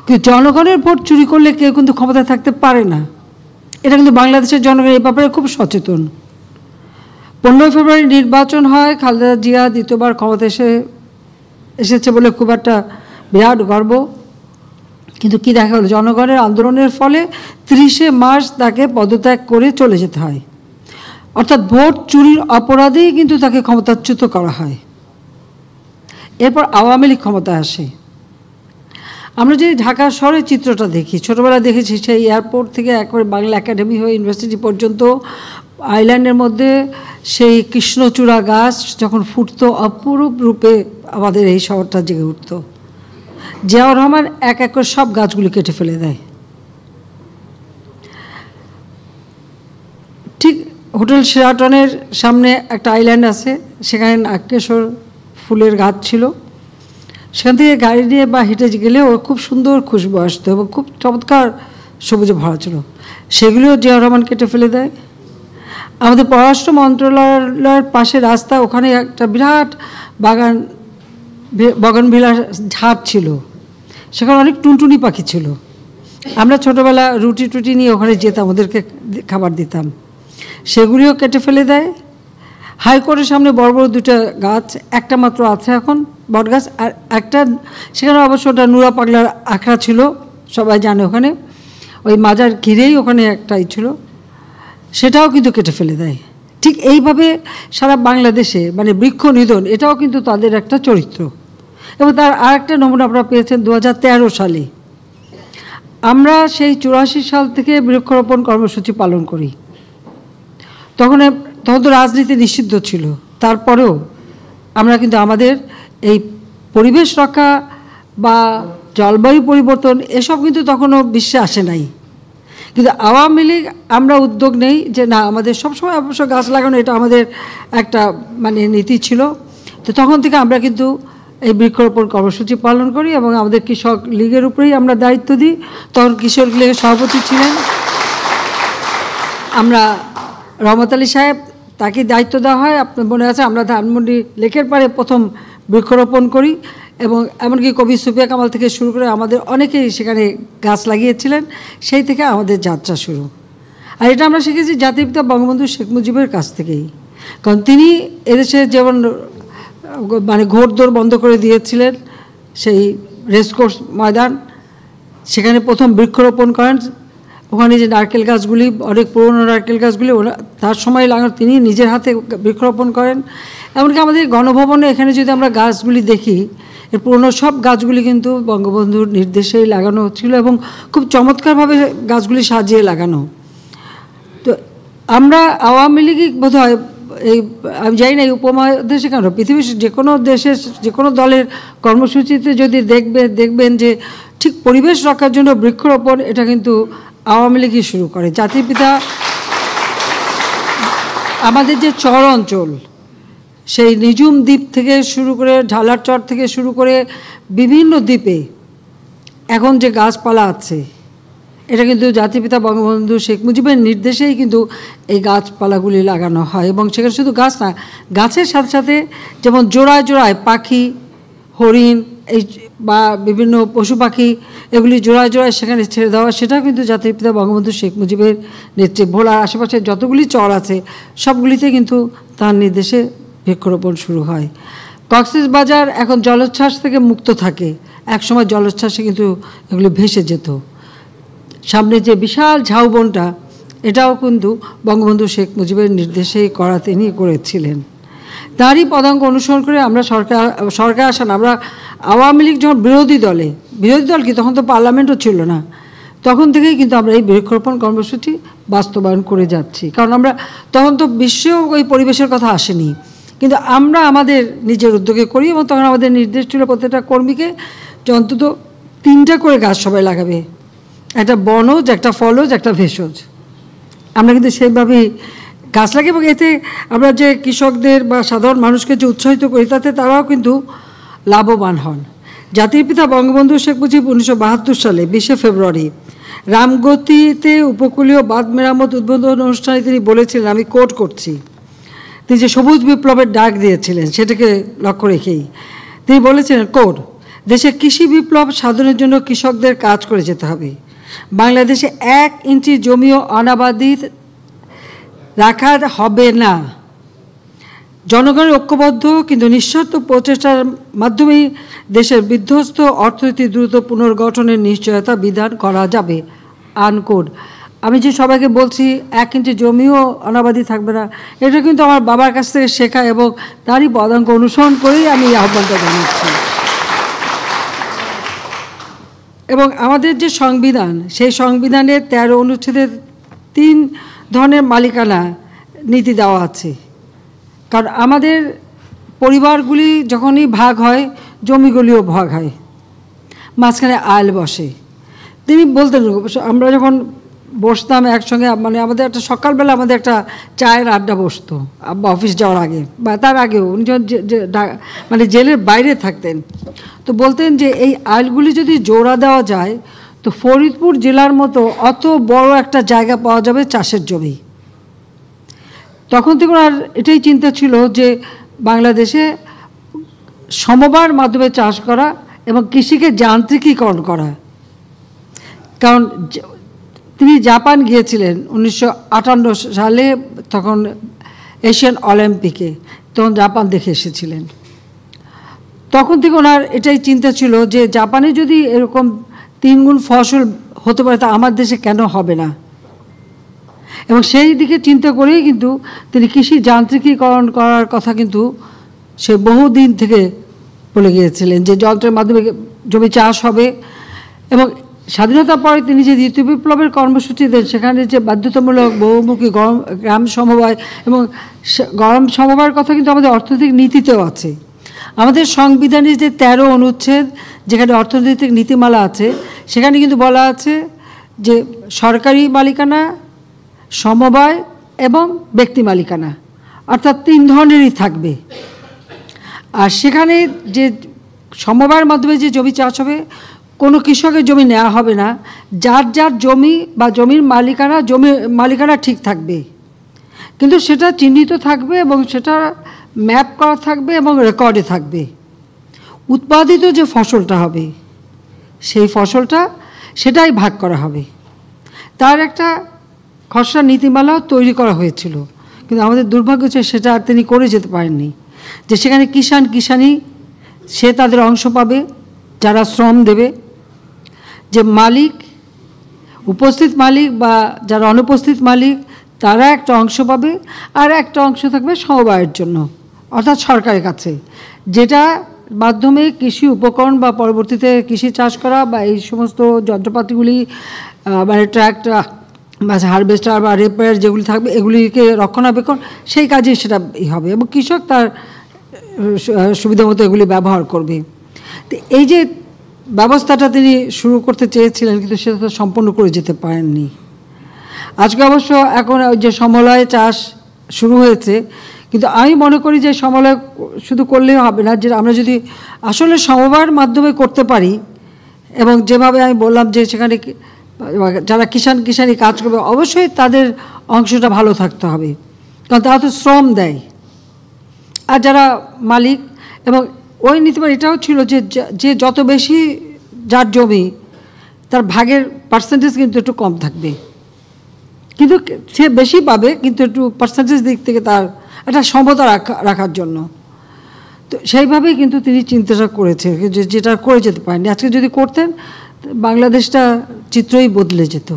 কিন্তু জনগণের ভোট চুরি করলে কেউ কিন্তু ক্ষমতায় থাকতে পারে না, এটা কিন্তু বাংলাদেশের জনগণ এই ব্যাপারে খুব সচেতন। 15ই ফেব্রুয়ারি নির্বাচন হয়, খালেদা জিয়া দ্বিতীয়বার ক্ষমতা এসেছে বলে খুব একটা বিরাট গর্ব। কিন্তু কি দেখা গেল, জনগণের আন্দোলনের ফলে 30শে মার্চ তাকে পদত্যাগ করে চলে যেতে হয়। অর্থাৎ ভোট চুরির অপরাধেই কিন্তু তাকে ক্ষমতাচ্যুত করা হয়। এরপর আওয়ামী লীগ ক্ষমতায় আসে। আমরা যদি ঢাকা শহরের চিত্রটা দেখি, ছোটোবেলা দেখেছি সেই এয়ারপোর্ট থেকে একবারে বাংলা একাডেমি হয়ে ইউনিভার্সিটি পর্যন্ত আইল্যান্ডের মধ্যে সেই কৃষ্ণচূড়া গাছ যখন ফুটতো, অপরূপ রূপে আমাদের এই শহরটা জেগে উঠত। জিয়াউর রহমান এক এক করে সব গাছগুলি কেটে ফেলে দেয়। ঠিক হোটেল শেরাটনের সামনে একটা আইল্যান্ড আছে, সেখানে নাগকেশর ফুলের গাছ ছিল, সেখান থেকে গাড়ি নিয়ে বা হেঁটে গেলেও খুব সুন্দর খুশবু আসতো এবং খুব চমৎকার সবুজে ভরা ছিল। সেগুলিও জিয়াউর রহমান কেটে ফেলে দেয়। আমাদের পররাষ্ট্র মন্ত্রণালয়ের পাশে রাস্তা, ওখানে একটা বিরাট বগনভিলার ঝাড় ছিল, সেখানে অনেক টুনটুনি পাখি ছিল। আমরা ছোটোবেলা রুটি টুটি নিয়ে ওখানে যেতাম, ওদেরকে খাবার দিতাম। সেগুলিও কেটে ফেলে দেয়। হাইকোর্টের সামনে বড় বড় দুটো গাছ, একটা মাত্র আছে এখন বট গাছ, আর একটা সেখানে অবশ্য ওটা নুরা পাগলার আখড়া ছিল, সবাই জানে। ওখানে ওই মাজার ঘিরেই ওখানে একটাই ছিল, সেটাও কিন্তু কেটে ফেলে দেয়। ঠিক এইভাবে সারা বাংলাদেশে মানে বৃক্ষ নিধন, এটাও কিন্তু তাদের একটা চরিত্র। এবং তার আর একটা নমুনা আপনারা পেয়েছেন 2013 সালে। আমরা সেই 84 সাল থেকে বৃক্ষরোপণ কর্মসূচি পালন করি। তখন তো রাজনীতি নিষিদ্ধ ছিল, তারপরেও আমরা কিন্তু আমাদের এই পরিবেশ রক্ষা বা জলবায়ু পরিবর্তন এসব কিন্তু তখনও বিশ্বে আসে নাই। কিন্তু আওয়ামী লীগ আমরা উদ্যোগ নেই যে না, আমাদের সবসময় অবশ্য গাছ লাগানো এটা আমাদের একটা মানে নীতি ছিল। তো তখন থেকে আমরা কিন্তু এই বৃক্ষরোপণ কর্মসূচি পালন করি এবং আমাদের কৃষক লীগের উপরেই আমরা দায়িত্ব দিই। তখন কৃষক লীগের সভাপতি ছিলেন আমরা রহমত আলী সাহেব, তাকে দায়িত্ব দেওয়া হয়। আপনার মনে আছে আমরা ধানমন্ডি লেকের পাড়ে প্রথম বৃক্ষরোপণ করি এবং এমনকি কবি সুফিয়া কামাল থেকে শুরু করে আমাদের অনেকেই সেখানে গাছ লাগিয়েছিলেন। সেই থেকে আমাদের যাত্রা শুরু। আর এটা আমরা শিখেছি জাতির পিতা বঙ্গবন্ধু শেখ মুজিবের কাছ থেকেই, কারণ তিনি এদেশে যেমন মানে ঘোড়দৌড় বন্ধ করে দিয়েছিলেন সেই রেসকোর্স ময়দান, সেখানে প্রথম বৃক্ষরোপণ করেন। ওখানে যে নারকেল গাছগুলি, অনেক পুরনো নারকেল গাছগুলি তার সময় লাগানো, তিনি নিজের হাতে বৃক্ষরোপণ করেন। এমনকি আমাদের গণভবনে এখানে যদি আমরা গাছগুলি দেখি, এর পুরনো সব গাছগুলি কিন্তু বঙ্গবন্ধুর নির্দেশেই লাগানো হচ্ছিল এবং খুব চমৎকারভাবে গাছগুলি সাজিয়ে লাগানো। তো আমরা আওয়ামী লীগই বোধ হয় এই, আমি জানি না এই উপমহাদেশে কেন, পৃথিবীর যে কোনো দেশের যে কোনো দলের কর্মসূচিতে যদি দেখবেন যে ঠিক পরিবেশ রক্ষার জন্য বৃক্ষরোপণ, এটা কিন্তু আওয়ামী লীগই শুরু করে। জাতির পিতা আমাদের যে চর অঞ্চল, সেই নিজুম দ্বীপ থেকে শুরু করে ঢালার চর থেকে শুরু করে বিভিন্ন দ্বীপে এখন যে গাছপালা আছে, এটা কিন্তু জাতির পিতা বঙ্গবন্ধু শেখ মুজিবের নির্দেশেই কিন্তু এই গাছপালাগুলি লাগানো হয়। এবং সেখানে শুধু গাছ না, গাছের সাথে সাথে যেমন জোড়ায় জোড়ায় পাখি, হরিণ এই বা বিভিন্ন পশু পাখি, এগুলি জোড়ায় জোড়ায় সেখানে ছেড়ে দেওয়া, সেটাও কিন্তু জাতির পিতা বঙ্গবন্ধু শেখ মুজিবের নেতৃত্বে ভোলার আশেপাশে যতগুলি চর আছে সবগুলিতে কিন্তু তার নির্দেশে বৃক্ষরোপণ শুরু হয়। কক্সবাজার এখন জলোচ্ছ্বাস থেকে মুক্ত থাকে, একসময় জলোচ্ছ্বাসে কিন্তু এগুলি ভেসে যেত। সামনে যে বিশাল ঝাউবনটা, এটাও কিন্তু বঙ্গবন্ধু শেখ মুজিবের নির্দেশেই তিনি করেছিলেন। তারই পদাঙ্ক অনুসরণ করে আমরা সরকার আসেন। আমরা আওয়ামী লীগ যখন বিরোধী দল কি, তখন তো পার্লামেন্টও ছিল না, তখন থেকেই কিন্তু আমরা এই বৃক্ষরোপণ কর্মসূচি বাস্তবায়ন করে যাচ্ছি। কারণ আমরা তখন তো বিশ্বেও ওই পরিবেশের কথা আসেনি, কিন্তু আমরা আমাদের নিজের উদ্যোগে করি। এবং তখন আমাদের নির্দেশ ছিল প্রত্যেকটা কর্মীকে যে অন্তত 3টা করে গাছ সবাই লাগাবে, একটা বনজ, একটা ফলজ, একটা ভেষজ। আমরা কিন্তু সেইভাবেই গাছ লাগাই এবং এতে আমরা যে কৃষকদের বা সাধারণ মানুষকে যে উৎসাহিত করি, তাতে তারাও কিন্তু লাভবান হন। জাতির পিতা বঙ্গবন্ধু শেখ মুজিব 1972 সালে 20 ফেব্রুয়ারি রামগতিতে উপকূলীয় বাঁধ মেরামত উদ্বোধন অনুষ্ঠানে তিনি বলেছিলেন, আমি কোট করছি, তিনি যে সবুজ বিপ্লবের ডাক দিয়েছিলেন সেটাকে লক্ষ্য রেখেই তিনি বলেছিলেন, কোট, দেশে কৃষি বিপ্লব সাধনের জন্য কৃষকদের কাজ করে যেতে হবে। বাংলাদেশে 1 ইঞ্চি জমিও অনাবাদি রাখা হবে না। জনগণের ঐক্যবদ্ধ কিন্তু নিঃস্বার্থ প্রচেষ্টার মাধ্যমেই দেশের বিধ্বস্ত অর্থনীতি দ্রুত পুনর্গঠনের নিশ্চয়তা বিধান করা যাবে, আনকোড। আমি যে সবাইকে বলছি 1 ইঞ্চি জমিও অনাবাদি থাকবে না, এটা কিন্তু আমার বাবার কাছ থেকে শেখা এবং তারই পদাঙ্ক অনুসরণ করেই আমি এই আহ্বানটা জানাচ্ছি। এবং আমাদের যে সংবিধান, সেই সংবিধানের 13 অনুচ্ছেদের 3 ধরনের মালিকানা নীতি দেওয়া আছে। কারণ আমাদের পরিবারগুলি যখনই ভাগ হয়, জমিগুলিও ভাগ হয়, মাঝখানে আইল বসে। তিনি বলতেন, আমরা যখন বসতাম একসঙ্গে, মানে আমাদের একটা সকালবেলা আমাদের একটা চায়ের আড্ডা বসতো আব্বা অফিস যাওয়ার আগে বা তার আগেও। উনি যখন মানে জেলের বাইরে থাকতেন, তো বলতেন যে এই আইলগুলি যদি জোড়া দেওয়া যায় তো ফরিদপুর জেলার মতো অত বড় একটা জায়গা পাওয়া যাবে চাষের জমি। তখন থেকে আর এটাই চিন্তা ছিল যে বাংলাদেশে সমবায়ের মাধ্যমে চাষ করা এবং কৃষিকে যান্ত্রিকীকরণ করা। কারণ তিনি জাপান গিয়েছিলেন 1958 সালে, তখন এশিয়ান অলিম্পিকে, তখন জাপান দেখে এসেছিলেন। তখন থেকে ওনার এটাই চিন্তা ছিল যে জাপানে যদি এরকম 3 গুণ ফসল হতে পারে তা আমার দেশে কেন হবে না। এবং সেই দিকে চিন্তা করেই কিন্তু তিনি কৃষি যান্ত্রিকীকরণ করার কথা কিন্তু সে বহুদিন থেকে বলে গিয়েছিলেন যে যন্ত্রের মাধ্যমে জমি চাষ হবে। এবং স্বাধীনতার পরে তিনি যে দ্বিতীয় বিপ্লবের কর্মসূচি দেন, সেখানে যে বাধ্যতামূলক বহুমুখী গ্রাম সমবায় এবং গ্রাম সমবায়ের কথা কিন্তু আমাদের অর্থনৈতিক নীতিতেও আছে। আমাদের সংবিধানের যে 13 অনুচ্ছেদ যেখানে অর্থনৈতিক নীতিমালা আছে, সেখানে কিন্তু বলা আছে যে সরকারি মালিকানা, সমবায় এবং ব্যক্তি মালিকানা, অর্থাৎ 3 ধরনেরই থাকবে। আর সেখানে যে সমবায়ের মাধ্যমে যে জমি চাষ হবে, কোনো কৃষকের জমি নেওয়া হবে না, যার যার জমি বা জমির মালিকানা ঠিক থাকবে, কিন্তু সেটা চিহ্নিত থাকবে এবং সেটা ম্যাপ করা থাকবে এবং রেকর্ডে থাকবে। উৎপাদিত যে ফসলটা হবে সেই ফসলটা সেটাই ভাগ করা হবে। তার একটা খসড়া নীতিমালাও তৈরি করা হয়েছিল, কিন্তু আমাদের দুর্ভাগ্য হচ্ছে সেটা আর তিনি করে যেতে পারেননি। যে সেখানে কিষানি সে তাদের অংশ পাবে যারা শ্রম দেবে, যে মালিক, উপস্থিত মালিক বা যারা অনুপস্থিত মালিক তারা একটা অংশ পাবে, আর একটা অংশ থাকবে সমবায়ের জন্য, অর্থাৎ সরকারের কাছে, যেটা মাধ্যমে কৃষি উপকরণ বা পরবর্তীতে কৃষি চাষ করা বা এই সমস্ত যন্ত্রপাতিগুলি মানে ট্র্যাক্টর বা হারভেস্টার বা রেপার যেগুলি থাকবে এগুলিকে রক্ষণাবেক্ষণ সেই কাজে সেটা হবে এবং কৃষক তার সুবিধা মতো এগুলি ব্যবহার করবে। তো এই যে ব্যবস্থাটা তিনি শুরু করতে চেয়েছিলেন, কিন্তু সেটা তো সম্পন্ন করে যেতে পারেননি। আজকে অবশ্য এখন যে সমলয় চাষ শুরু হয়েছে, কিন্তু আমি মনে করি যে সমলয় শুধু করলেও হবে না, যে আমরা যদি আসলে সমবায়ের মাধ্যমে করতে পারি এবং যেভাবে আমি বললাম যে সেখানে যারা কিষানি কাজ করবে অবশ্যই তাদের অংশটা ভালো থাকতে হবে, কারণ তারা তো শ্রম দেয়। আর যারা মালিক, এবং ওই নীতিমালা এটাও ছিল যে যত বেশি যার জমি তার ভাগের পার্সেন্টেজ কিন্তু একটু কম থাকবে, কিন্তু সে বেশি পাবে কিন্তু একটু পার্সেন্টেজ দিক থেকে তার একটা সমতা রাখার জন্য। তো সেইভাবেই কিন্তু তিনি চিন্তাটা করেছেন, যেটা করে যেতে পারেননি। আজকে যদি করতেন বাংলাদেশটা চিত্রই বদলে যেত।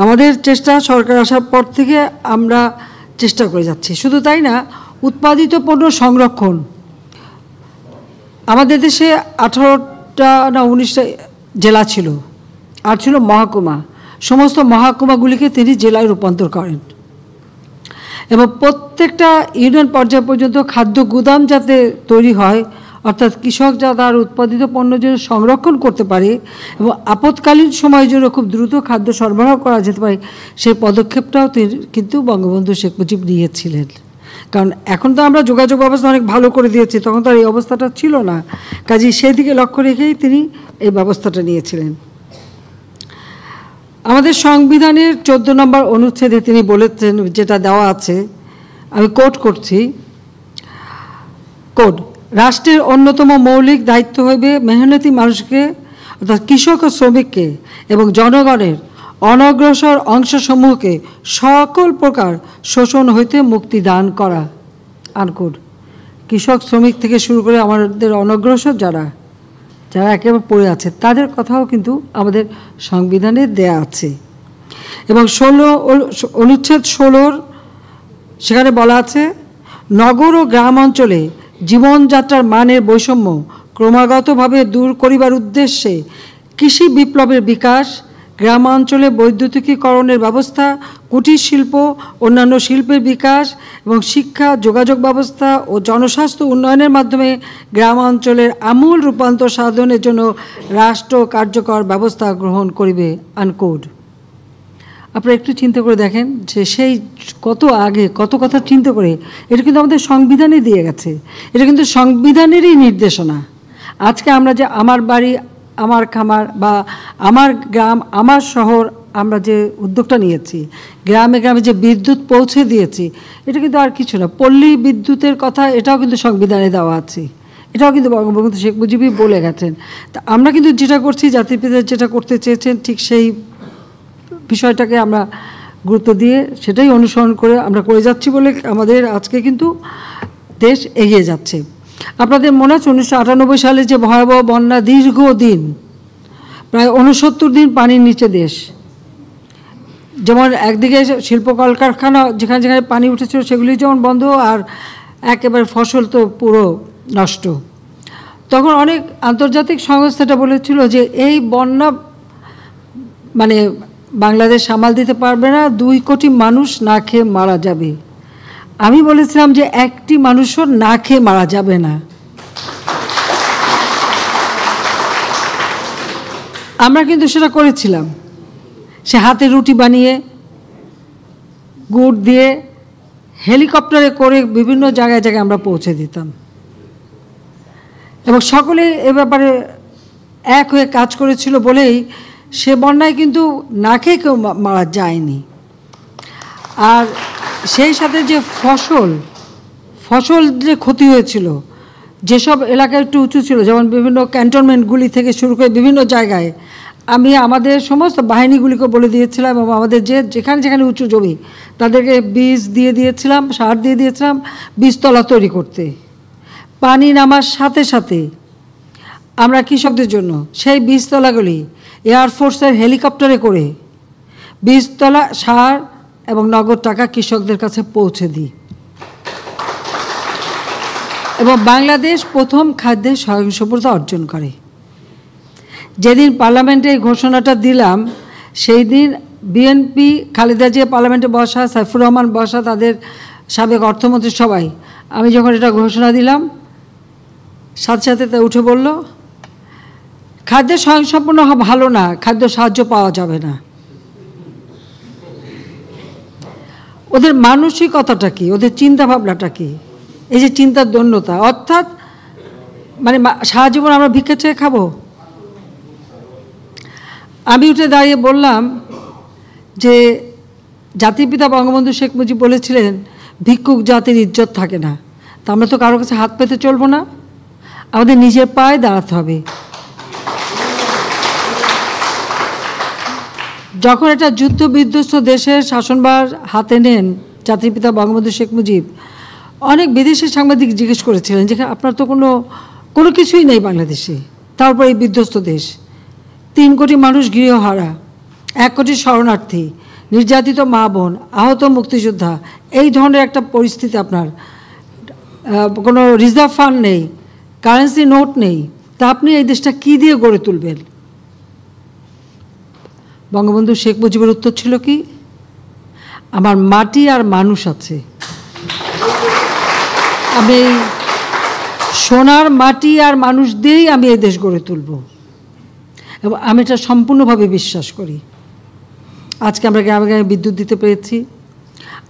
আমাদের চেষ্টা সরকার আসার পর থেকে আমরা চেষ্টা করে যাচ্ছি। শুধু তাই না, উৎপাদিত পণ্য সংরক্ষণ, আমাদের দেশে 18টা না 19টা জেলা ছিল, আর ছিল মহকুমা। সমস্ত মহকুমাগুলিকে তিনি জেলায় রূপান্তর করেন এবং প্রত্যেকটা ইউনিয়ন পর্যায় পর্যন্ত খাদ্য গুদাম যাতে তৈরি হয়, অর্থাৎ কৃষক যা তার উৎপাদিত পণ্য যেন সংরক্ষণ করতে পারে এবং আপৎকালীন সময়ের জন্য খুব দ্রুত খাদ্য সরবরাহ করা যেতে পারে, সেই পদক্ষেপটাও কিন্তু বঙ্গবন্ধু শেখ মুজিব নিয়েছিলেন। কারণ এখন তো আমরা যোগাযোগ ব্যবস্থা অনেক ভালো করে দিয়েছি, তখন তো আর এই অবস্থাটা ছিল না। কাজেই সেদিকে লক্ষ্য রেখেই তিনি এই ব্যবস্থাটা নিয়েছিলেন। আমাদের সংবিধানের 14 নম্বর অনুচ্ছেদে তিনি বলেছেন, যেটা দেওয়া আছে, আমি কোট করছি, কোড, রাষ্ট্রের অন্যতম মৌলিক দায়িত্ব হইবে মেহনতি মানুষকে অর্থাৎ কৃষক ও শ্রমিককে এবং জনগণের অনগ্রসর অংশসমূহকে সকল প্রকার শোষণ হইতে মুক্তি দান করা। আনকোড। কৃষক শ্রমিক থেকে শুরু করে আমাদের অনগ্রসর যারা একেবারে পড়ে আছে তাদের কথাও কিন্তু আমাদের সংবিধানে দেয়া আছে। এবং অনুচ্ছেদ 16 সেখানে বলা আছে, নগর ও গ্রাম অঞ্চলে জীবনযাত্রার মানের বৈষম্য ক্রমাগতভাবে দূর করিবার উদ্দেশ্যে কৃষি বিপ্লবের বিকাশ, গ্রামাঞ্চলে বৈদ্যুতিকীকরণের ব্যবস্থা, কুটির শিল্প, অন্যান্য শিল্পের বিকাশ এবং শিক্ষা, যোগাযোগ ব্যবস্থা ও জনস্বাস্থ্য উন্নয়নের মাধ্যমে গ্রামাঞ্চলের আমূল রূপান্তর সাধনের জন্য রাষ্ট্র কার্যকর ব্যবস্থা গ্রহণ করিবে। আনকোড। আপনারা একটু চিন্তা করে দেখেন যে সেই কত আগে কত কথা চিন্তা করে, এটা কিন্তু আমাদের সংবিধানে দিয়ে গেছে, এটা কিন্তু সংবিধানেরই নির্দেশনা। আজকে আমরা যে আমার বাড়ি আমার খামার বা আমার গ্রাম আমার শহর আমরা যে উদ্যোগটা নিয়েছি, গ্রামে গ্রামে যে বিদ্যুৎ পৌঁছে দিয়েছি, এটা কিন্তু আর কিছু না। পল্লী বিদ্যুতের কথা এটাও কিন্তু সংবিধানে দেওয়া আছে, এটাও কিন্তু বঙ্গবন্ধু শেখ মুজিবই বলে গেছেন। তা আমরা কিন্তু যেটা করছি, জাতির পিতা যেটা করতে চেয়েছেন ঠিক সেই বিষয়টাকে আমরা গুরুত্ব দিয়ে সেটাই অনুসরণ করে আমরা করে যাচ্ছি বলে আমাদের আজকে কিন্তু দেশ এগিয়ে যাচ্ছে। আপনাদের মনে আছে 1998 সালে যে ভয়াবহ বন্যা, দীর্ঘদিন প্রায় 69 দিন পানির নিচে দেশ, যেমন একদিকে শিল্প কলকারখানা যেখানে যেখানে পানি উঠেছিল সেগুলি যেমন বন্ধ, আর একেবারে ফসল তো পুরো নষ্ট। তখন অনেক আন্তর্জাতিক সংস্থাটা বলেছিল যে এই বন্যা মানে বাংলাদেশ সামাল দিতে পারবে না, 2 কোটি মানুষ না খেয়ে মারা যাবে। আমি বলেছিলাম যে একটি মানুষও না খেয়ে মারা যাবে না। আমরা কিন্তু সেটা করেছিলাম, সে হাতে রুটি বানিয়ে গুড় দিয়ে হেলিকপ্টারে করে বিভিন্ন জায়গায় জায়গায় আমরা পৌঁছে দিতাম, এবং সকলে এ ব্যাপারে এক হয়ে কাজ করেছিল বলেই সে বন্যায় কিন্তু না খেয়ে কেউ মারা যায়নি। আর সেই সাথে যে ফসল যে ক্ষতি হয়েছিল, যেসব এলাকায় একটু উঁচু ছিল, যেমন বিভিন্ন ক্যান্টনমেন্টগুলি থেকে শুরু করে বিভিন্ন জায়গায়, আমি আমাদের সমস্ত বাহিনীগুলিকে বলে দিয়েছিলাম এবং আমাদের যেখানে যেখানে উঁচু জমি তাদেরকে বীজ দিয়ে দিয়েছিলাম, সার দিয়ে দিয়েছিলাম বীজতলা তৈরি করতে। পানি নামার সাথে সাথে আমরা কৃষকদের জন্য সেই বীজতলাগুলি এয়ারফোর্সের হেলিকপ্টারে করে বীজতলা সার এবং নগদ টাকা কৃষকদের কাছে পৌঁছে দিই, এবং বাংলাদেশ প্রথম খাদ্যে স্বয়ংসম্পূর্ণতা অর্জন করে। যেদিন পার্লামেন্টে এই ঘোষণাটা দিলাম সেই দিন বিএনপি, খালেদা জিয়া পার্লামেন্টে বসা, সাইফুর রহমান বসা, তাদের সাবেক অর্থমন্ত্রী সবাই, আমি যখন এটা ঘোষণা দিলাম সাথে সাথে তা উঠে বলল, খাদ্যে স্বয়ংসম্পূর্ণ ভালো না, খাদ্য সাহায্য পাওয়া যাবে না। ওদের মানসিকতাটা কি, ওদের চিন্তা ভাবনাটা কি, এই যে চিন্তার দন্যতা, অর্থাৎ মানে সারা জীবন আমরা ভিক্ষা চেয়ে খাবো। আমি উঠে দাঁড়িয়ে বললাম যে জাতির পিতা বঙ্গবন্ধু শেখ মুজিব বলেছিলেন ভিক্ষুক জাতির ইজ্জত থাকে না, তা আমরা তো কারো কাছে হাত পেতে চলবো না, আমাদের নিজের পায়ে দাঁড়াতে হবে। যখন একটা যুদ্ধ বিধ্বস্ত দেশের শাসনভার হাতে নেন জাতির পিতা বঙ্গবন্ধু শেখ মুজিব, অনেক বিদেশি সাংবাদিক জিজ্ঞেস করেছিলেন যে আপনার তো কোনো কিছুই নেই বাংলাদেশে, তারপর এই বিধ্বস্ত দেশ, 3 কোটি মানুষ গৃহহারা, 1 কোটি শরণার্থী, নির্যাতিত মা বোন, আহত মুক্তিযোদ্ধা, এই ধরনের একটা পরিস্থিতি, আপনার কোনো রিজার্ভ ফান্ড নেই, কারেন্সি নোট নেই, তা আপনি এই দেশটা কী দিয়ে গড়ে তুলবেন? বঙ্গবন্ধু শেখ মুজিবের উত্তর ছিল কি, আমার মাটি আর মানুষ আছে, আমি সোনার মাটি আর মানুষ দিয়েই আমি এই দেশ গড়ে তুলব, এবং আমি এটা সম্পূর্ণভাবে বিশ্বাস করি। আজকে আমরা গ্রামে গ্রামে বিদ্যুৎ দিতে পেরেছি,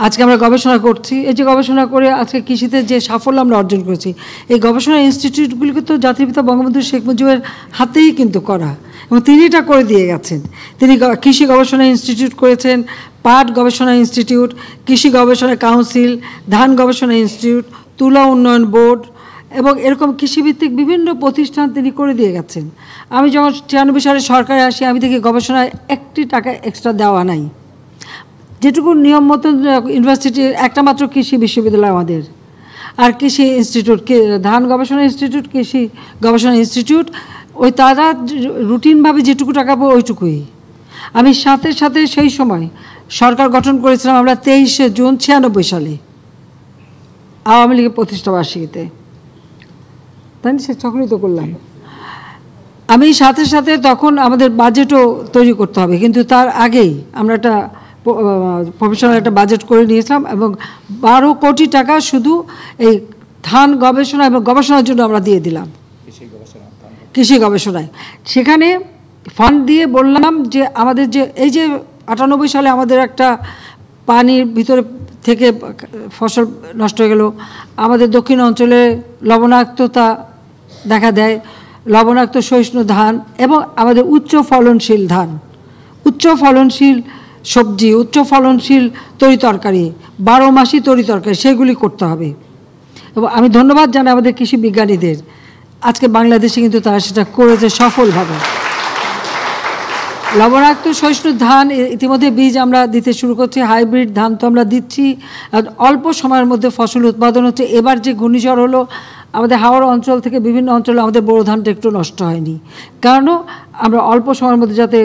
আজকে আমরা গবেষণা করছি, এই যে গবেষণা করে আজকে কৃষিতে যে সাফল্য আমরা অর্জন করেছি, এই গবেষণা ইনস্টিটিউটগুলিকে তো জাতির পিতা বঙ্গবন্ধু শেখ মুজিবের হাতেই কিন্তু করা, এবং তিনি এটা করে দিয়ে গেছেন। তিনি কৃষি গবেষণা ইনস্টিটিউট করেছেন, পাট গবেষণা ইনস্টিটিউট, কৃষি গবেষণা কাউন্সিল, ধান গবেষণা ইনস্টিটিউট, তুলা উন্নয়ন বোর্ড, এবং এরকম কৃষিভিত্তিক বিভিন্ন প্রতিষ্ঠান তিনি করে দিয়ে গেছেন। আমি যখন 96 সালে সরকারে আসি, আমি দেখি গবেষণায় 1 টাকা এক্সট্রা দেওয়া নাই, যেটুকু নিয়ম মতো ইউনিভার্সিটির একটা মাত্র কৃষি বিশ্ববিদ্যালয় আমাদের, আর কৃষি ইনস্টিটিউট, ধান গবেষণা ইনস্টিটিউট, কৃষি গবেষণা ইনস্টিটিউট, ওই তারা রুটিনভাবে যেটুকু টাকা পাবো ওইটুকুই। আমি সাথে সাথে সেই সময় সরকার গঠন করেছিলাম আমরা 23শে জুন 96 সালে আওয়ামী লীগের প্রতিষ্ঠাবার্ষিকীতে, তাই সে তখনই তো করলাম। আমি সাথে সাথে তখন আমাদের বাজেটও তৈরি করতে হবে, কিন্তু তার আগেই আমরা একটা প্রফেশনাল একটা বাজেট করে নিয়েছিলাম, এবং 12 কোটি টাকা শুধু এই ধান গবেষণা এবং গবেষণার জন্য আমরা দিয়ে দিলাম, কৃষি গবেষণায়। সেখানে ফান্ড দিয়ে বললাম যে আমাদের যে এই যে 98 সালে আমাদের একটা পানির ভিতরে থেকে ফসল নষ্ট হয়ে গেল। আমাদের দক্ষিণ অঞ্চলে লবণাক্ততা দেখা দেয়, লবণাক্ত সহিষ্ণু ধান এবং আমাদের উচ্চ ফলনশীল ধান, উচ্চ ফলনশীল সবজি, উচ্চ ফলনশীল তরিতরকারি, 12 মাসই তরিতরকারি, সেগুলি করতে হবে। এবং আমি ধন্যবাদ জানাই আমাদের কৃষি বিজ্ঞানীদের, আজকে বাংলাদেশে কিন্তু তারা সেটা করেছে সফলভাবে। লবণাক্ত সহিষ্ণু ধান ইতিমধ্যে বীজ আমরা দিতে শুরু করছি, হাইব্রিড ধান তো আমরা দিচ্ছি, অল্প সময়ের মধ্যে ফসল উৎপাদন হচ্ছে। এবার যে ঘূর্ণিঝড় হলো, আমাদের হাওড় অঞ্চল থেকে বিভিন্ন অঞ্চলে আমাদের বোরো ধানটা একটু নষ্ট হয়নি, কারণ আমরা অল্প সময়ের মধ্যে যাতে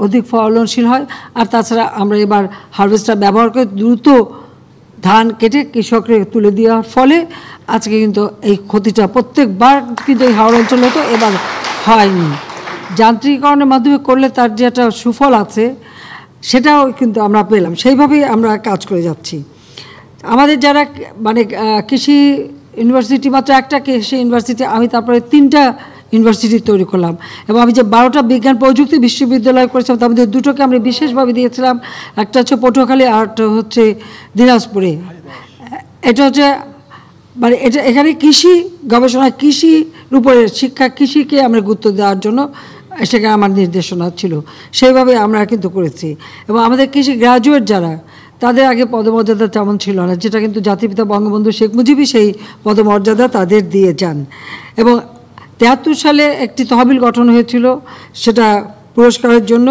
অধিক ফলনশীল হয়। আর তাছাড়া আমরা এবার হারভেস্টার ব্যবহার করে দ্রুত ধান কেটে কৃষককে তুলে দেওয়ার ফলে আজকে কিন্তু এই ক্ষতিটা প্রত্যেকবার কিন্তু এই হাওড় অঞ্চলে হতো, এবার হয়নি। যান্ত্রিকীকরণের মাধ্যমে করলে তার যে একটা সুফল আছে সেটাও কিন্তু আমরা পেলাম, সেইভাবেই আমরা কাজ করে যাচ্ছি। আমাদের যারা মানে কৃষি ইউনিভার্সিটি, মাত্র একটা কৃষি ইউনিভার্সিটি, আমি তারপরে 3টা ইউনিভার্সিটি তৈরি করলাম এবং আমি যে 12টা বিজ্ঞান প্রযুক্তি বিশ্ববিদ্যালয় করেছিলাম তার মধ্যে 2টোকে আমরা বিশেষভাবে দিয়েছিলাম, একটা হচ্ছে পটুয়াখালী আর একটা হচ্ছে দিনাজপুরে। এটা হচ্ছে মানে এটা এখানে কৃষি গবেষণা, কৃষির উপরে শিক্ষা, কৃষিকে আমরা গুরুত্ব দেওয়ার জন্য সেখানে আমার নির্দেশনা ছিল, সেইভাবে আমরা কিন্তু করেছি। এবং আমাদের কৃষি গ্রাজুয়েট যারা, তাদের আগে পদমর্যাদা তেমন ছিল না, যেটা কিন্তু জাতিপিতা বঙ্গবন্ধু শেখ মুজিবই সেই পদমর্যাদা তাদের দিয়ে যান। এবং 73 সালে একটি তহবিল গঠন হয়েছিল সেটা পুরস্কারের জন্য,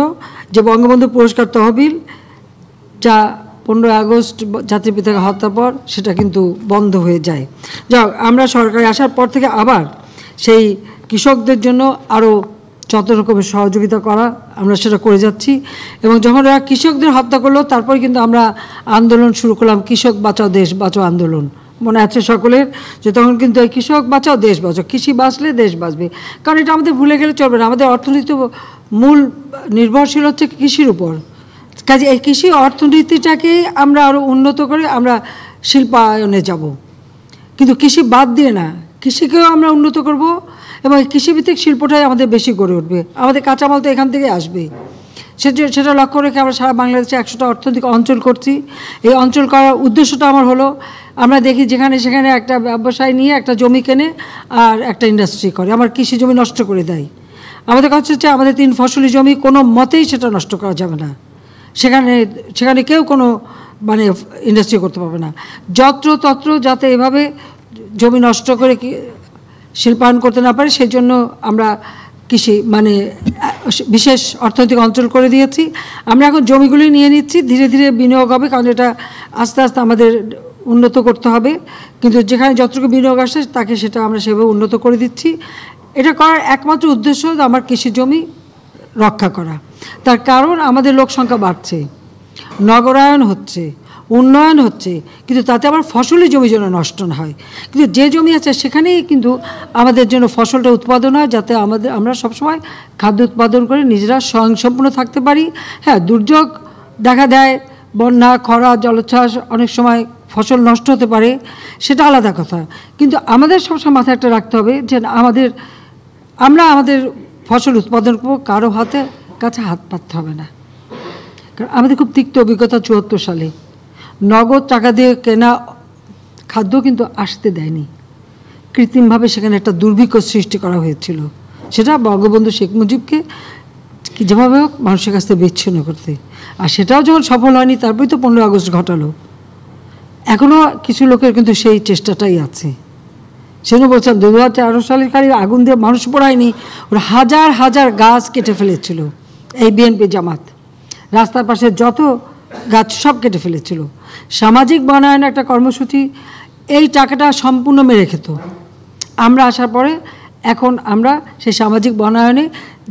যে বঙ্গবন্ধু পুরস্কার তহবিল, যা 15 আগস্ট জাতির পিতাকে হত্যার পর সেটা কিন্তু বন্ধ হয়ে যায়। যাও, আমরা সরকারে আসার পর থেকে আবার সেই কৃষকদের জন্য আরও যত রকমের সহযোগিতা করা আমরা সেটা করে যাচ্ছি। এবং যখন ওরা কৃষকদের হত্যা করলো, তারপর কিন্তু আমরা আন্দোলন শুরু করলাম, কৃষক বাঁচাও দেশ বাঁচাও আন্দোলন। মনে আছে সকলের যে তখন কিন্তু এই কৃষক বাঁচাও দেশ বাঁচাও, কৃষি বাঁচলে দেশ বাঁচবে, কারণ এটা আমাদের ভুলে গেলে চলবে না। আমাদের অর্থনীতি মূল নির্ভরশীল হচ্ছে কৃষির উপর। কাজে এই কৃষি অর্থনীতিটাকে আমরা আরও উন্নত করে আমরা শিল্পায়নে যাব, কিন্তু কৃষি বাদ দিয়ে না, কৃষিকেও আমরা উন্নত করব এবং কৃষিভিত্তিক শিল্পটাই আমাদের বেশি গড়ে উঠবে। আমাদের কাঁচামাল তো এখান থেকে আসবে, সেটা লক্ষ্য রেখে আমরা সারা বাংলাদেশে 100টা অর্থনৈতিক অঞ্চল করছি। এই অঞ্চল করার উদ্দেশ্যটা আমার হলো, আমরা দেখি যেখানে সেখানে একটা ব্যবসায় নিয়ে একটা জমি কেনে আর একটা ইন্ডাস্ট্রি করে, আমার কৃষি জমি নষ্ট করে দেয়। আমাদের কাছে হচ্ছে আমাদের 3 ফসলি জমি, কোনো মতেই সেটা নষ্ট করা যাবে না, সেখানে কেউ কোনো মানে ইন্ডাস্ট্রি করতে পারবে না। যত্রতত্র যাতে এভাবে জমি নষ্ট করে শিল্পায়ন করতে না পারে, সেই জন্য আমরা কৃষি মানে বিশেষ অর্থনৈতিক অঞ্চল করে দিয়েছি। আমরা এখন জমিগুলি নিয়ে নিচ্ছি, ধীরে ধীরে বিনিয়োগ হবে, কারণ এটা আস্তে আস্তে আমাদের উন্নত করতে হবে। কিন্তু যেখানে যতটুকু বিনিয়োগ আসে তাকে সেটা আমরা সেভাবে উন্নত করে দিচ্ছি। এটা করার একমাত্র উদ্দেশ্য আমার কৃষি জমি রক্ষা করা। তার কারণ আমাদের লোক সংখ্যা বাড়ছে, নগরায়ন হচ্ছে, উন্নয়ন হচ্ছে, কিন্তু তাতে আবার ফসলি জমি যেন নষ্ট না হয়। কিন্তু যে জমি আছে সেখানেই কিন্তু আমাদের জন্য ফসলটা উৎপাদন হয়, যাতে আমরা সবসময় খাদ্য উৎপাদন করে নিজেরা স্বয়ংসম্পূর্ণ থাকতে পারি। হ্যাঁ, দুর্যোগ দেখা দেয়, বন্যা, খরা, জলোচ্ছ্বাস, অনেক সময় ফসল নষ্ট হতে পারে, সেটা আলাদা কথা। কিন্তু আমাদের সবসময় মাথায় একটা রাখতে হবে যে আমরা আমাদের ফসল উৎপাদন করবো, কারো কাছে হাত পাততে হবে না। কারণ আমাদের খুব তিক্ত অভিজ্ঞতা 74 সালে নগদ টাকা দিয়ে কেনা খাদ্য কিন্তু আসতে দেয়নি, কৃত্রিমভাবে সেখানে একটা দুর্ভিক্ষ সৃষ্টি করা হয়েছিল। সেটা বঙ্গবন্ধু শেখ মুজিবকে যেভাবে হোক মানুষের কাছ থেকে বিচ্ছিন্ন করতে, আর সেটাও যখন সফল হয়নি তারপরেই তো 15 আগস্ট ঘটালো। এখনও কিছু লোকের কিন্তু সেই চেষ্টাটাই আছে। সেজন্য বলছিলাম 2013 সালের কালে আগুন দিয়ে মানুষ পোড়ায়নি, ওরা হাজার হাজার গাছ কেটে ফেলেছিল। এই বিএনপি জামাত রাস্তার পাশে যত গাছ সব কেটে ফেলেছিল। সামাজিক বনায়ন একটা কর্মসূচি, এই টাকাটা সম্পূর্ণ মেরে খেত। আমরা আসার পরে এখন আমরা সেই সামাজিক বনায়নে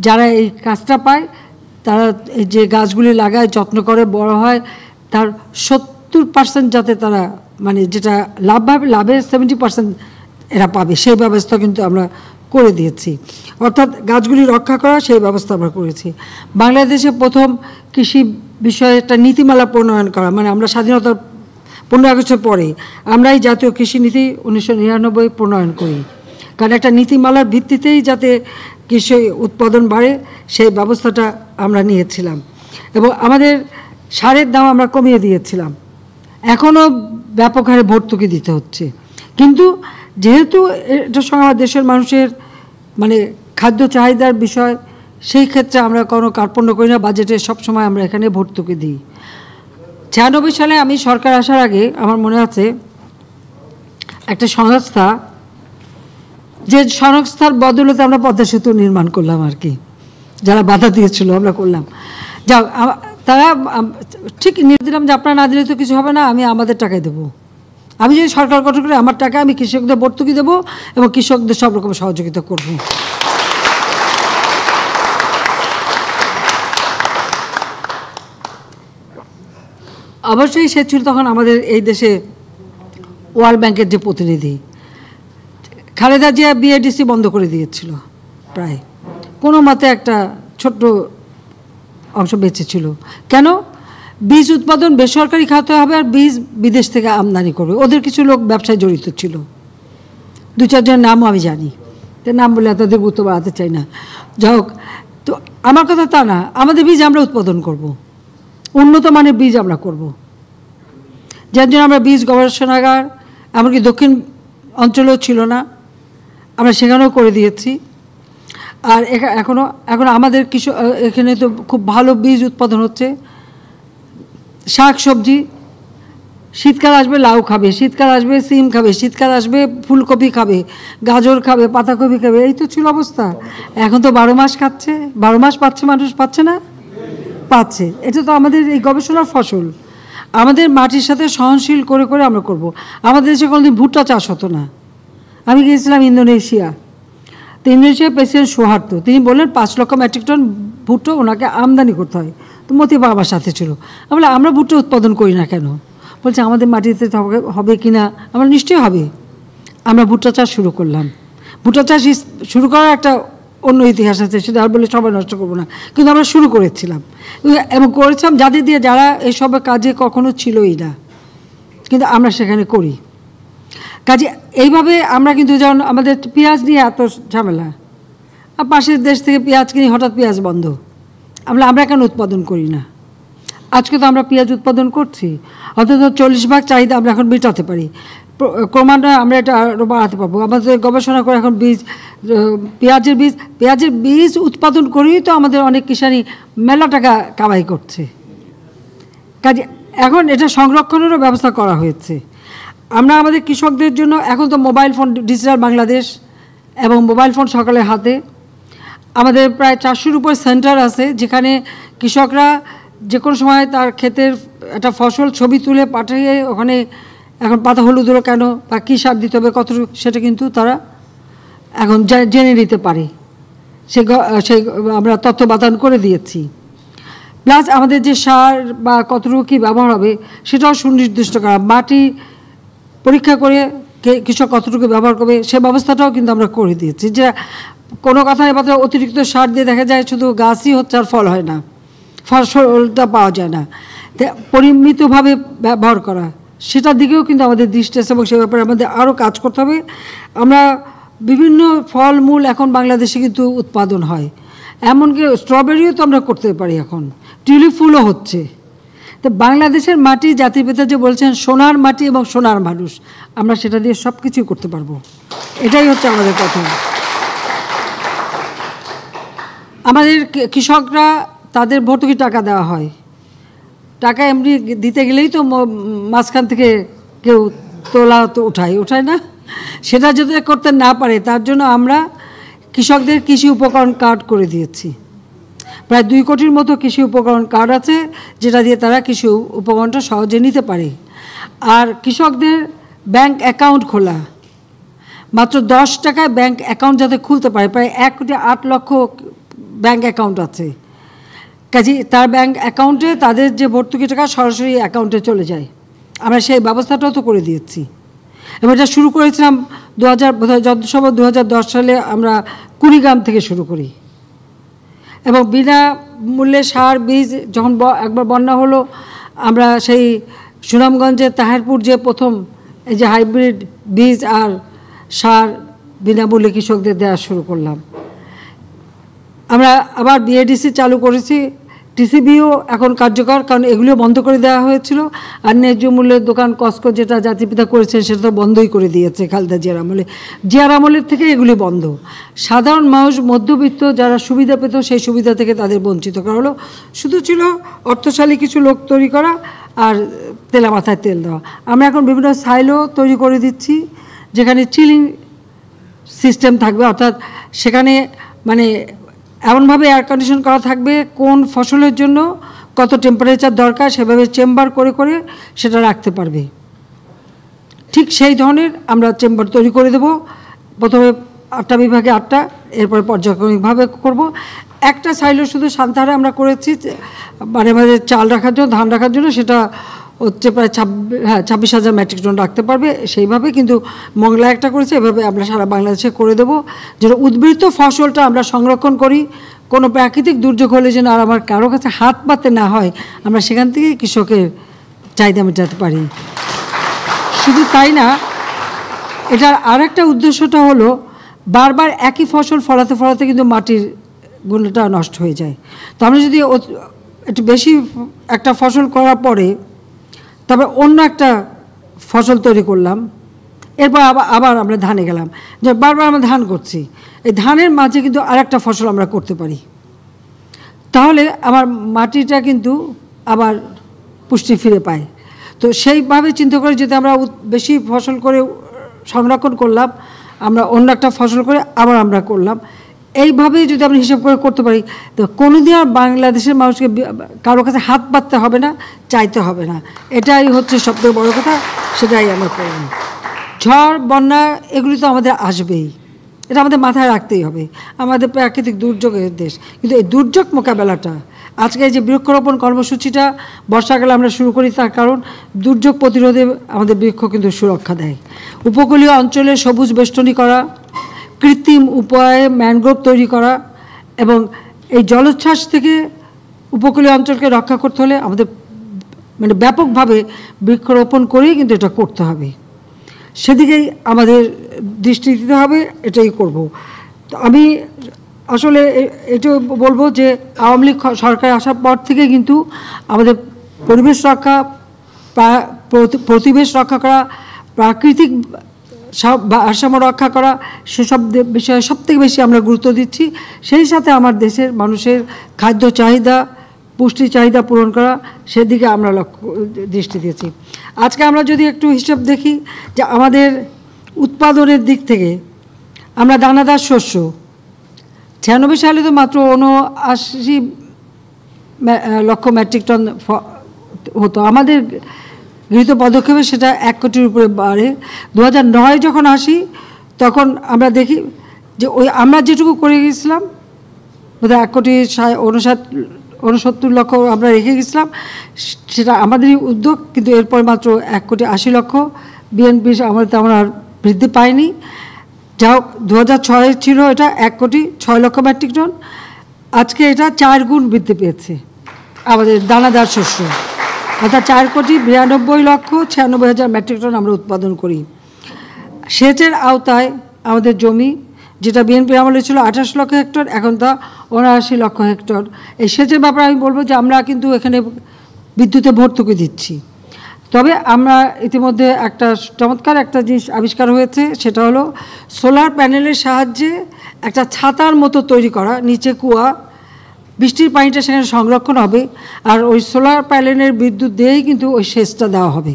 যারা এই কাজটা পায়, তারা এই যে গাছগুলি লাগায়, যত্ন করে, বড় হয়, তার 70% যাতে তারা মানে যেটা লাভ পাবে, লাভের 70% এরা পাবে, সেই ব্যবস্থা কিন্তু আমরা করে দিয়েছি। অর্থাৎ গাছগুলি রক্ষা করা, সেই ব্যবস্থা আমরা করেছি। বাংলাদেশে প্রথম কৃষি বিষয়ে একটা নীতিমালা প্রণয়ন করা, মানে আমরা স্বাধীনতার 15 আগস্টের পরে আমরা এই জাতীয় কৃষি নীতি 1999 প্রণয়ন করি, কারণ একটা নীতিমালার ভিত্তিতেই যাতে কৃষি উৎপাদন বাড়ে সেই ব্যবস্থাটা আমরা নিয়েছিলাম। এবং আমাদের সারের দাম আমরা কমিয়ে দিয়েছিলাম, এখনও ব্যাপক হারে ভর্তুকি দিতে হচ্ছে। কিন্তু যেহেতু এটার সঙ্গে আমার দেশের মানুষের মানে খাদ্য চাহিদার বিষয়, সেই ক্ষেত্রে আমরা কোনো কার্পণ্য করি না, বাজেটে সবসময় আমরা এখানে ভর্তুকি দিই। 96 সালে আমি সরকার আসার আগে আমার মনে আছে একটা সংস্থা, যে সংস্থার বদলতে আমরা পদ্মা সেতু নির্মাণ করলাম আর কি, যারা বাধা দিয়েছিল আমরা করলাম। যাও, তারা ঠিক নির্দেশ দিলাম যে আপনারা না দিলে তো কিছু হবে না, আমি আমাদের টাকায় দেবো। আমি যদি সরকার গঠন করি আমার টাকা আমি কৃষকদের ভর্তুকি দেবো এবং কৃষকদের সব রকম সহযোগিতা করব। অবশ্যই সে ছিল তখন আমাদের এই দেশে ওয়ার্ল্ড ব্যাংকের যে প্রতিনিধি। খালেদা জিয়া বিএডিসি বন্ধ করে দিয়েছিল, প্রায় কোনো মতে একটা ছোট্ট অংশ বেঁচেছিল। কেন? বীজ উৎপাদন বেসরকারি খাতে হবে আর বীজ বিদেশ থেকে আমদানি করবে। ওদের কিছু লোক ব্যবসায় জড়িত ছিল, 2-4 জনের নামও আমি জানি, তো নাম বলে তাদের গুরুত্ব বাড়াতে চাই না। যাই হোক, তো আমার কথা তা না, আমাদের বীজ আমরা উৎপাদন করব, উন্নত মানের বীজ আমরা করব, যার জন্য আমরা বীজ গবেষণাগার এমনকি দক্ষিণ অঞ্চলেও ছিল না, আমরা সেখানেও করে দিয়েছি। আর এখন আমাদের কিছু এখানে তো খুব ভালো বীজ উৎপাদন হচ্ছে। শাক সবজি, শীতকাল আসবে লাউ খাবে, শীতকাল আসবে সিম খাবে, শীতকাল আসবে ফুলকপি খাবে, গাজর খাবে, পাতাকপি খাবে, এই তো ছিল অবস্থা। এখন তো 12 মাস খাচ্ছে, 12 মাস পাচ্ছে মানুষ, পাচ্ছে না? পাচ্ছে। এটা তো আমাদের এই গবেষণার ফসল। আমাদের মাটির সাথে সহনশীল করে করে আমরা করব। আমাদের দেশে কোনোদিন ভুট্টা চাষ হতো না। আমি গিয়েছিলাম ইন্দোনেশিয়া, তো ইন্দোনেশিয়ার প্রেসিডেন্ট সুহার্তো, তিনি বললেন 5 লক্ষ মেট্রিক টন ভুট্টো ওনাকে আমদানি করতে হয়। তো মতিবা আমার সাথে ছিল। আমরা ভুট্টা উৎপাদন করি না কেন? বলছে আমাদের মাটিতে হবে কি না। আমরা নিশ্চয়ই হবে। আমরা ভুট্টা চাষ শুরু করলাম। ভুট্টা চাষ শুরু করার একটা অন্য ইতিহাস আছে, সেটা আর বলে সবাই নষ্ট করবো না, কিন্তু আমরা শুরু করেছিলাম এবং করেছিলাম যাদের দিয়ে যারা এসব কাজে কখনো ছিলই না, কিন্তু আমরা সেখানে করি কাজে। এইভাবে আমরা কিন্তু যেমন আমাদের পেঁয়াজ নিয়ে এত ঝামেলা, পাশের দেশ থেকে পেঁয়াজ কিনি, হঠাৎ পেঁয়াজ বন্ধ, আমরা কেন উৎপাদন করি না? আজকে তো আমরা পেঁয়াজ উৎপাদন করছি, অন্তত 40% চাহিদা আমরা এখন মেটাতে পারি। ক্রমান্বয়ে আমরা এটা আরও বাড়াতে পারবো। আমাদের গবেষণা করে এখন পেঁয়াজের বীজ উৎপাদন করেই তো আমাদের অনেক কিষানি মেলা টাকা কামাই করছে। কাজে এখন এটা সংরক্ষণেরও ব্যবস্থা করা হয়েছে। আমরা আমাদের কৃষকদের জন্য এখন তো মোবাইল ফোন, ডিজিটাল বাংলাদেশ এবং মোবাইল ফোন সকলের হাতে। আমাদের প্রায় 400-র উপর সেন্টার আছে, যেখানে কৃষকরা যে কোনো সময় তার ক্ষেতের একটা ফসল ছবি তুলে পাঠিয়ে, ওখানে এখন পাতা হলুদ হলো কেন বা কী সার দিতে হবে কত, সেটা কিন্তু তারা এখন জেনে নিতে পারে। সেই আমরা তথ্য বাতায়ন করে দিয়েছি। প্লাস আমাদের যে সার বা কতটুকু কী ব্যবহার হবে সেটাও সুনির্দিষ্ট করা, মাটি পরীক্ষা করে কৃষক কতটুকু ব্যবহার করবে সে ব্যবস্থাটাও কিন্তু আমরা করে দিয়েছি। যে কোনো কথায় কথা অতিরিক্ত সার দিয়ে দেখা যায় শুধু গাছই হচ্ছে আর ফল হয় না, ফসলটা পাওয়া যায় না। পরিমিতভাবে ব্যবহার করা, সেটার দিকেও কিন্তু আমাদের দৃষ্টি আছে এবং সে ব্যাপারে আমাদের আরও কাজ করতে হবে। আমরা বিভিন্ন ফলমূল এখন বাংলাদেশে কিন্তু উৎপাদন হয়, এমনকি স্ট্রবেরিও তো আমরা করতে পারি, এখন টিউলিপ ফুলও হচ্ছে। তো বাংলাদেশের মাটি, জাতির পিতা যে বলছেন সোনার মাটি এবং সোনার মানুষ, আমরা সেটা দিয়ে সব কিছুই করতে পারবো। এটাই হচ্ছে আমাদের কথা। আমাদের কৃষকরা তাদের ভর্তুকি টাকা দেওয়া হয়, টাকা এমনি দিতে গেলেই তো মাঝখান থেকে কেউ তোলা তো উঠায় না, সেটা যদি করতে না পারে তার জন্য আমরা কৃষকদের কৃষি উপকরণ কার্ড করে দিয়েছি। প্রায় 2 কোটির মতো কৃষি উপকরণ কার্ড আছে, যেটা দিয়ে তারা কৃষি উপকরণটা সহজে নিতে পারে। আর কৃষকদের ব্যাংক অ্যাকাউন্ট খোলা, মাত্র 10 টাকায় ব্যাংক অ্যাকাউন্ট যাতে খুলতে পারে, প্রায় 1,08,00,000 ব্যাংক অ্যাকাউন্ট আছে। কাজে তার ব্যাংক অ্যাকাউন্টে তাদের যে ভর্তুকি টাকা সরাসরি অ্যাকাউন্টে চলে যায়, আমরা সেই ব্যবস্থাটাও তো করে দিয়েছি। এবং এটা শুরু করেছিলাম 2010 সালে, আমরা কুড়িগ্রাম থেকে শুরু করি। এবং বিনামূল্যে সার বীজ যখন একবার বন্যা হলো, আমরা সেই সুনামগঞ্জের তাহেরপুর যে প্রথম এই যে হাইব্রিড বীজ আর সার বিনামূল্যে কৃষকদের দেওয়া শুরু করলাম। আমরা আবার বিএডিসি চালু করেছি, টিসিবিও এখন কার্যকর, কারণ এগুলিও বন্ধ করে দেওয়া হয়েছিল। আর ন্যায্য মূল্যের দোকান কস্কো যেটা জাতির পিতা করেছেন সেটা তো বন্ধই করে দিয়েছে খালেদা জিয়ার আমলে। জিয়ার আমলের থেকে এগুলি বন্ধ। সাধারণ মানুষ, মধ্যবিত্ত যারা সুবিধা পেত সেই সুবিধা থেকে তাদের বঞ্চিত করা হলো। শুধু ছিল অর্থশালী কিছু লোক তৈরি করা আর তেলা মাথায় তেল দেওয়া। আমরা এখন বিভিন্ন সাইলো তৈরি করে দিচ্ছি যেখানে চিলিং সিস্টেম থাকবে, অর্থাৎ সেখানে মানে এমনভাবে এয়ার কন্ডিশন করা থাকবে কোন ফসলের জন্য কত টেম্পারেচার দরকার সেভাবে চেম্বার করে করে সেটা রাখতে পারবে। ঠিক সেই ধরনের আমরা চেম্বার তৈরি করে দেব। প্রথমে 8টা বিভাগে 8টা, এরপরে পর্যায়ক্রমিকভাবে করব। একটা সাইলো শুধু সান্তাহারে আমরা করেছি মানে আমাদের চাল রাখার জন্য, ধান রাখার জন্য, সেটা হচ্ছে প্রায় 26,000 মেট্রিক টন রাখতে পারবে সেইভাবে। কিন্তু মংলা একটা করেছে, এভাবে আমরা সারা বাংলাদেশে করে দেবো, যেটা উদ্বৃত্ত ফসলটা আমরা সংরক্ষণ করি। কোনো প্রাকৃতিক দুর্যোগ হলে যেন আর আমার কারো কাছে হাত পাতে না হয়, আমরা সেখান থেকেই কৃষকের চাহিদা মেটাতে পারি। শুধু তাই না, এটার আরেকটা উদ্দেশ্যটা হলো বারবার একই ফসল ফলাতে ফলাতে কিন্তু মাটির গুণটা নষ্ট হয়ে যায়। তো আমরা যদি একটু বেশি একটা ফসল করার পরে তারপর অন্য একটা ফসল তৈরি করলাম, এরপর আবার আমরা ধানে গেলাম, যে বারবার আমরা ধান করছি, এই ধানের মাঝে কিন্তু আরেকটা ফসল আমরা করতে পারি, তাহলে আমার মাটিটা কিন্তু আবার পুষ্টি ফিরে পায়। তো সেইভাবে চিন্তা করে যদি আমরা বেশি ফসল করে সংরক্ষণ করলাম, আমরা অন্য একটা ফসল করে আবার আমরা করলাম, এইভাবেই যদি আমরা হিসাব করে করতে পারি, তো কোনোদিন আর বাংলাদেশের মানুষকে কারো কাছে হাত পাততে হবে না, চাইতে হবে না। এটাই হচ্ছে সবথেকে বড় কথা, সেটাই আমরা করব। ঝড়, বন্যা এগুলি তো আমাদের আসবেই, এটা আমাদের মাথায় রাখতেই হবে। আমাদের প্রাকৃতিক দুর্যোগের দেশ, কিন্তু এই দুর্যোগ মোকাবেলাটা, আজকে যে বৃক্ষরোপণ কর্মসূচিটা বর্ষাকালে আমরা শুরু করি, তার কারণ দুর্যোগ প্রতিরোধে আমাদের বৃক্ষ কিন্তু সুরক্ষা দেয়। উপকূলীয় অঞ্চলে সবুজ বেষ্টনী করা, কৃত্রিম উপায়ে ম্যানগ্রোভ তৈরি করা, এবং এই জলোচ্ছ্বাস থেকে উপকূলীয় অঞ্চলকে রক্ষা করতে হলে আমাদের মানে ব্যাপকভাবে বৃক্ষরোপণ করেই কিন্তু এটা করতে হবে। সেদিকেই আমাদের দৃষ্টি দিতে হবে, এটাই করব। তো আমি আসলে এটা বলবো যে আওয়ামী লীগ সরকার আসার পর থেকে কিন্তু আমাদের পরিবেশ রক্ষা, পরিবেশ রক্ষা করা, প্রাকৃতিক ভারসাম্য রক্ষা করা, সেসব বিষয়ে সবথেকে বেশি আমরা গুরুত্ব দিচ্ছি। সেই সাথে আমার দেশের মানুষের খাদ্য চাহিদা, পুষ্টি চাহিদা পূরণ করা, সেদিকে আমরা দৃষ্টি দিয়েছি। আজকে আমরা যদি একটু হিসাব দেখি যে আমাদের উৎপাদনের দিক থেকে আমরা দানাদার শস্য 96 সালে তো মাত্র 79 লক্ষ মেট্রিক টন হতো, আমাদের গৃহীত পদক্ষেপে সেটা 1 কোটির উপরে বাড়ে। 2009 যখন আসি তখন আমরা দেখি যে ওই আমরা যেটুকু করে গেছিলাম বোধহয় 1,69 লক্ষ আমরা রেখে গেছিলাম, সেটা আমাদেরই উদ্যোগ, কিন্তু এরপর মাত্র 1,80 লক্ষ। বিএনপি আমাদের তেমন আর বৃদ্ধি পায়নি। যা হোক 2006 ছিল এটা 1,06 লক্ষ মেট্রিক টন, আজকে এটা 4 গুণ বৃদ্ধি পেয়েছে আমাদের দানাদার শস্য, অর্থাৎ 4,92,96,000 মেট্রিক টন আমরা উৎপাদন করি। সেচের আওতায় আমাদের জমি, যেটা বিএনপি আমলে ছিল 28 লক্ষ হেক্টর, এখন তা 79 লক্ষ হেক্টর। এই সেচের ব্যাপারে আমি বলবো যে আমরা কিন্তু এখানে বিদ্যুতে ভর্তুকি দিচ্ছি। তবে আমরা ইতিমধ্যে একটা চমৎকার একটা জিনিস আবিষ্কার হয়েছে, সেটা হলো সোলার প্যানেলের সাহায্যে একটা ছাতার মতো তৈরি করা, নিচে কুয়া, বৃষ্টির পানিটা সেখানে সংরক্ষণ হবে, আর ওই সোলার প্যানেলের বিদ্যুৎ দিয়েই কিন্তু ওই সেচটা দেওয়া হবে।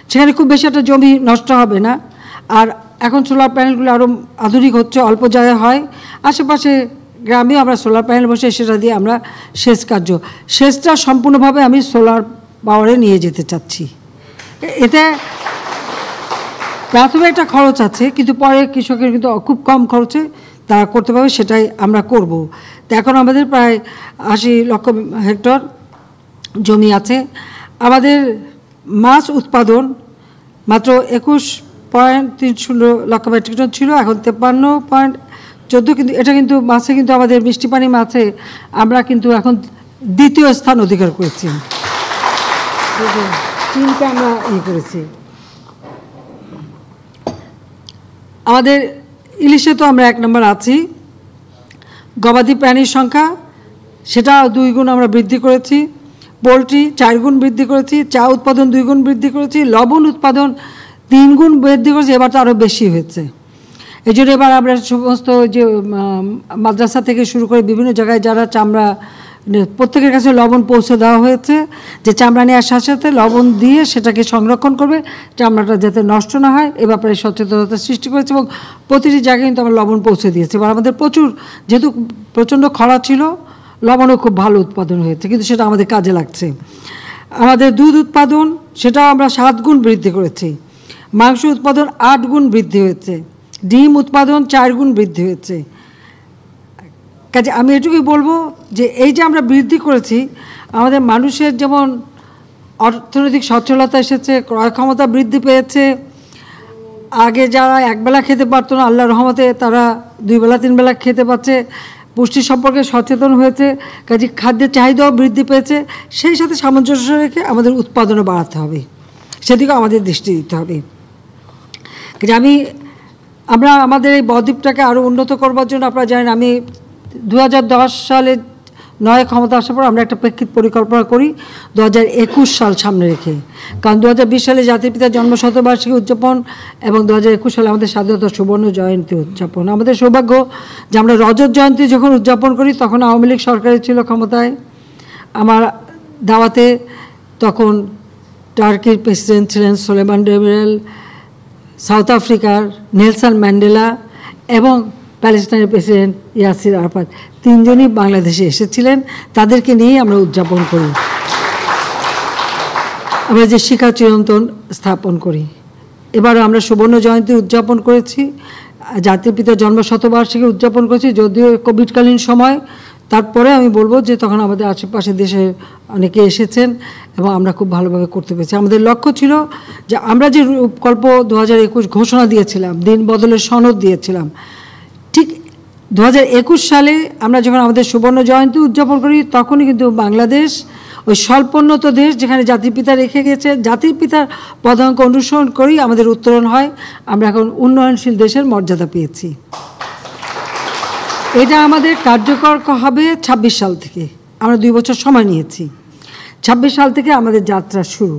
সেখানে খুব বেশি একটা জমি নষ্ট হবে না। আর এখন সোলার প্যানেলগুলো আরও আধুনিক হচ্ছে, অল্প জায়গায় হয়। আশেপাশে গ্রামে আমরা সোলার প্যানেল বসে সেটা দিয়ে আমরা সেচটা সম্পূর্ণভাবে আমি সোলার পাওয়ারে নিয়ে যেতে চাচ্ছি। এতে প্রথমে একটা খরচ আছে, কিন্তু পরে কৃষকের কিন্তু খুব কম খরচে তারা করতে পারবে, সেটাই আমরা করব। তো এখন আমাদের প্রায় 80 লক্ষ হেক্টর জমি আছে। আমাদের মাছ উৎপাদন মাত্র 21.30 লক্ষ মেট্রিক টন ছিল, এখন 53.14, কিন্তু এটা কিন্তু মাছে কিন্তু আমাদের মিষ্টি পানি মাছে আমরা কিন্তু এখন 2য় স্থান অধিকার করেছি, চীনকে আমরা করেছি। আমাদের ইলিশে তো আমরা 1 নম্বর আছি। গবাদি প্রাণীর সংখ্যা সেটা 2 গুণ আমরা বৃদ্ধি করেছি। পোলট্রি 4 গুণ বৃদ্ধি করেছি। চা উৎপাদন 2 গুণ বৃদ্ধি করেছি। লবণ উৎপাদন 3 গুণ বৃদ্ধি করেছি। এবার তো আরও বেশি হয়েছে। এই জন্য এবার আমরা সমস্ত যে মাদ্রাসা থেকে শুরু করে বিভিন্ন জায়গায় যারা চামড়া, প্রত্যেকের কাছে লবণ পৌঁছে দেওয়া হয়েছে, যে চামড়া নেওয়ার সাথে সাথে লবণ দিয়ে সেটাকে সংরক্ষণ করবে, চামড়াটা যাতে নষ্ট না হয় এ ব্যাপারে সচেতনতা সৃষ্টি করেছে এবং প্রতিটি জায়গায় কিন্তু আমরা লবণ পৌঁছে দিয়েছি। এবার আমাদের যেহেতু প্রচণ্ড খরা ছিল, লবণও খুব ভালো উৎপাদন হয়েছে, কিন্তু সেটা আমাদের কাজে লাগছে। আমাদের দুধ উৎপাদন সেটাও আমরা 7 গুণ বৃদ্ধি করেছি। মাংস উৎপাদন 8 গুণ বৃদ্ধি হয়েছে। ডিম উৎপাদন 4 গুণ বৃদ্ধি হয়েছে। কাজে আমি এটুকুই বলবো যে এই যে আমরা বৃদ্ধি করেছি, আমাদের মানুষের যেমন অর্থনৈতিক সচ্ছলতা এসেছে, ক্রয় ক্ষমতা বৃদ্ধি পেয়েছে। আগে যারা একবেলা খেতে পারতো না, আল্লাহর রহমতে তারা 2 বেলা 3 বেলা খেতে পাচ্ছে, পুষ্টি সম্পর্কে সচেতন হয়েছে, কাজে খাদ্যের চাহিদাও বৃদ্ধি পেয়েছে। সেই সাথে সামঞ্জস্য রেখে আমাদের উৎপাদনও বাড়াতে হবে, সেদিকেও আমাদের দৃষ্টি দিতে হবে। কাজে আমরা আমাদের এই বদ্বীপটাকে আরও উন্নত করবার জন্য, আপনারা জানেন আমি 2010 সালে 9 ক্ষমতা আসার পর আমরা একটা প্রেক্ষিত পরিকল্পনা করি 2021 সাল সামনে রেখে। কারণ 2020 সালে জাতির পিতার জন্মশতবার্ষিকী উদযাপন এবং 2021 সালে আমাদের স্বাধীনতা সুবর্ণ জয়ন্তী উদযাপন। আমাদের সৌভাগ্য যে আমরা রজত জয়ন্তী যখন উদযাপন করি তখন আওয়ামী লীগ সরকারের ছিল ক্ষমতায়। আমার দাওয়াতে তখন টার্কির প্রেসিডেন্ট ছিলেন সুলেমান ডেমিরেল, সাউথ আফ্রিকার নেলসন ম্যান্ডেলা এবং প্যালেস্টাইনের প্রেসিডেন্ট ইয়াসির আরাফাত, 3 জনই বাংলাদেশে এসেছিলেন। তাদেরকে নিয়েই আমরা উদযাপন করি। আমরা যে শিক্ষা চিরন্তন স্থাপন করি। এবারও আমরা সুবর্ণ জয়ন্তী উদযাপন করেছি, জাতির পিতার জন্মশতবার্ষিকী উদযাপন করেছি, যদিও কোভিডকালীন সময়। তারপরে আমি বলবো যে তখন আমাদের আশেপাশে দেশে অনেকে এসেছেন এবং আমরা খুব ভালোভাবে করতে পেরেছি। আমাদের লক্ষ্য ছিল যে আমরা যে রূপকল্প 2021 ঘোষণা দিয়েছিলাম, দিন বদলের সনদ দিয়েছিলাম, ঠিক 2021 সালে আমরা যখন আমাদের সুবর্ণ জয়ন্তী উদযাপন করি তখনই কিন্তু বাংলাদেশ ওই স্বল্পোন্নত দেশ যেখানে জাতির পিতা রেখে গেছে, জাতির পিতার পদাঙ্ক অনুসরণ করেই আমাদের উত্তরণ হয়। আমরা এখন উন্নয়নশীল দেশের মর্যাদা পেয়েছি। এটা আমাদের কার্যকর হবে 26 সাল থেকে। আমরা 2 বছর সময় নিয়েছি। 26 সাল থেকে আমাদের যাত্রা শুরু।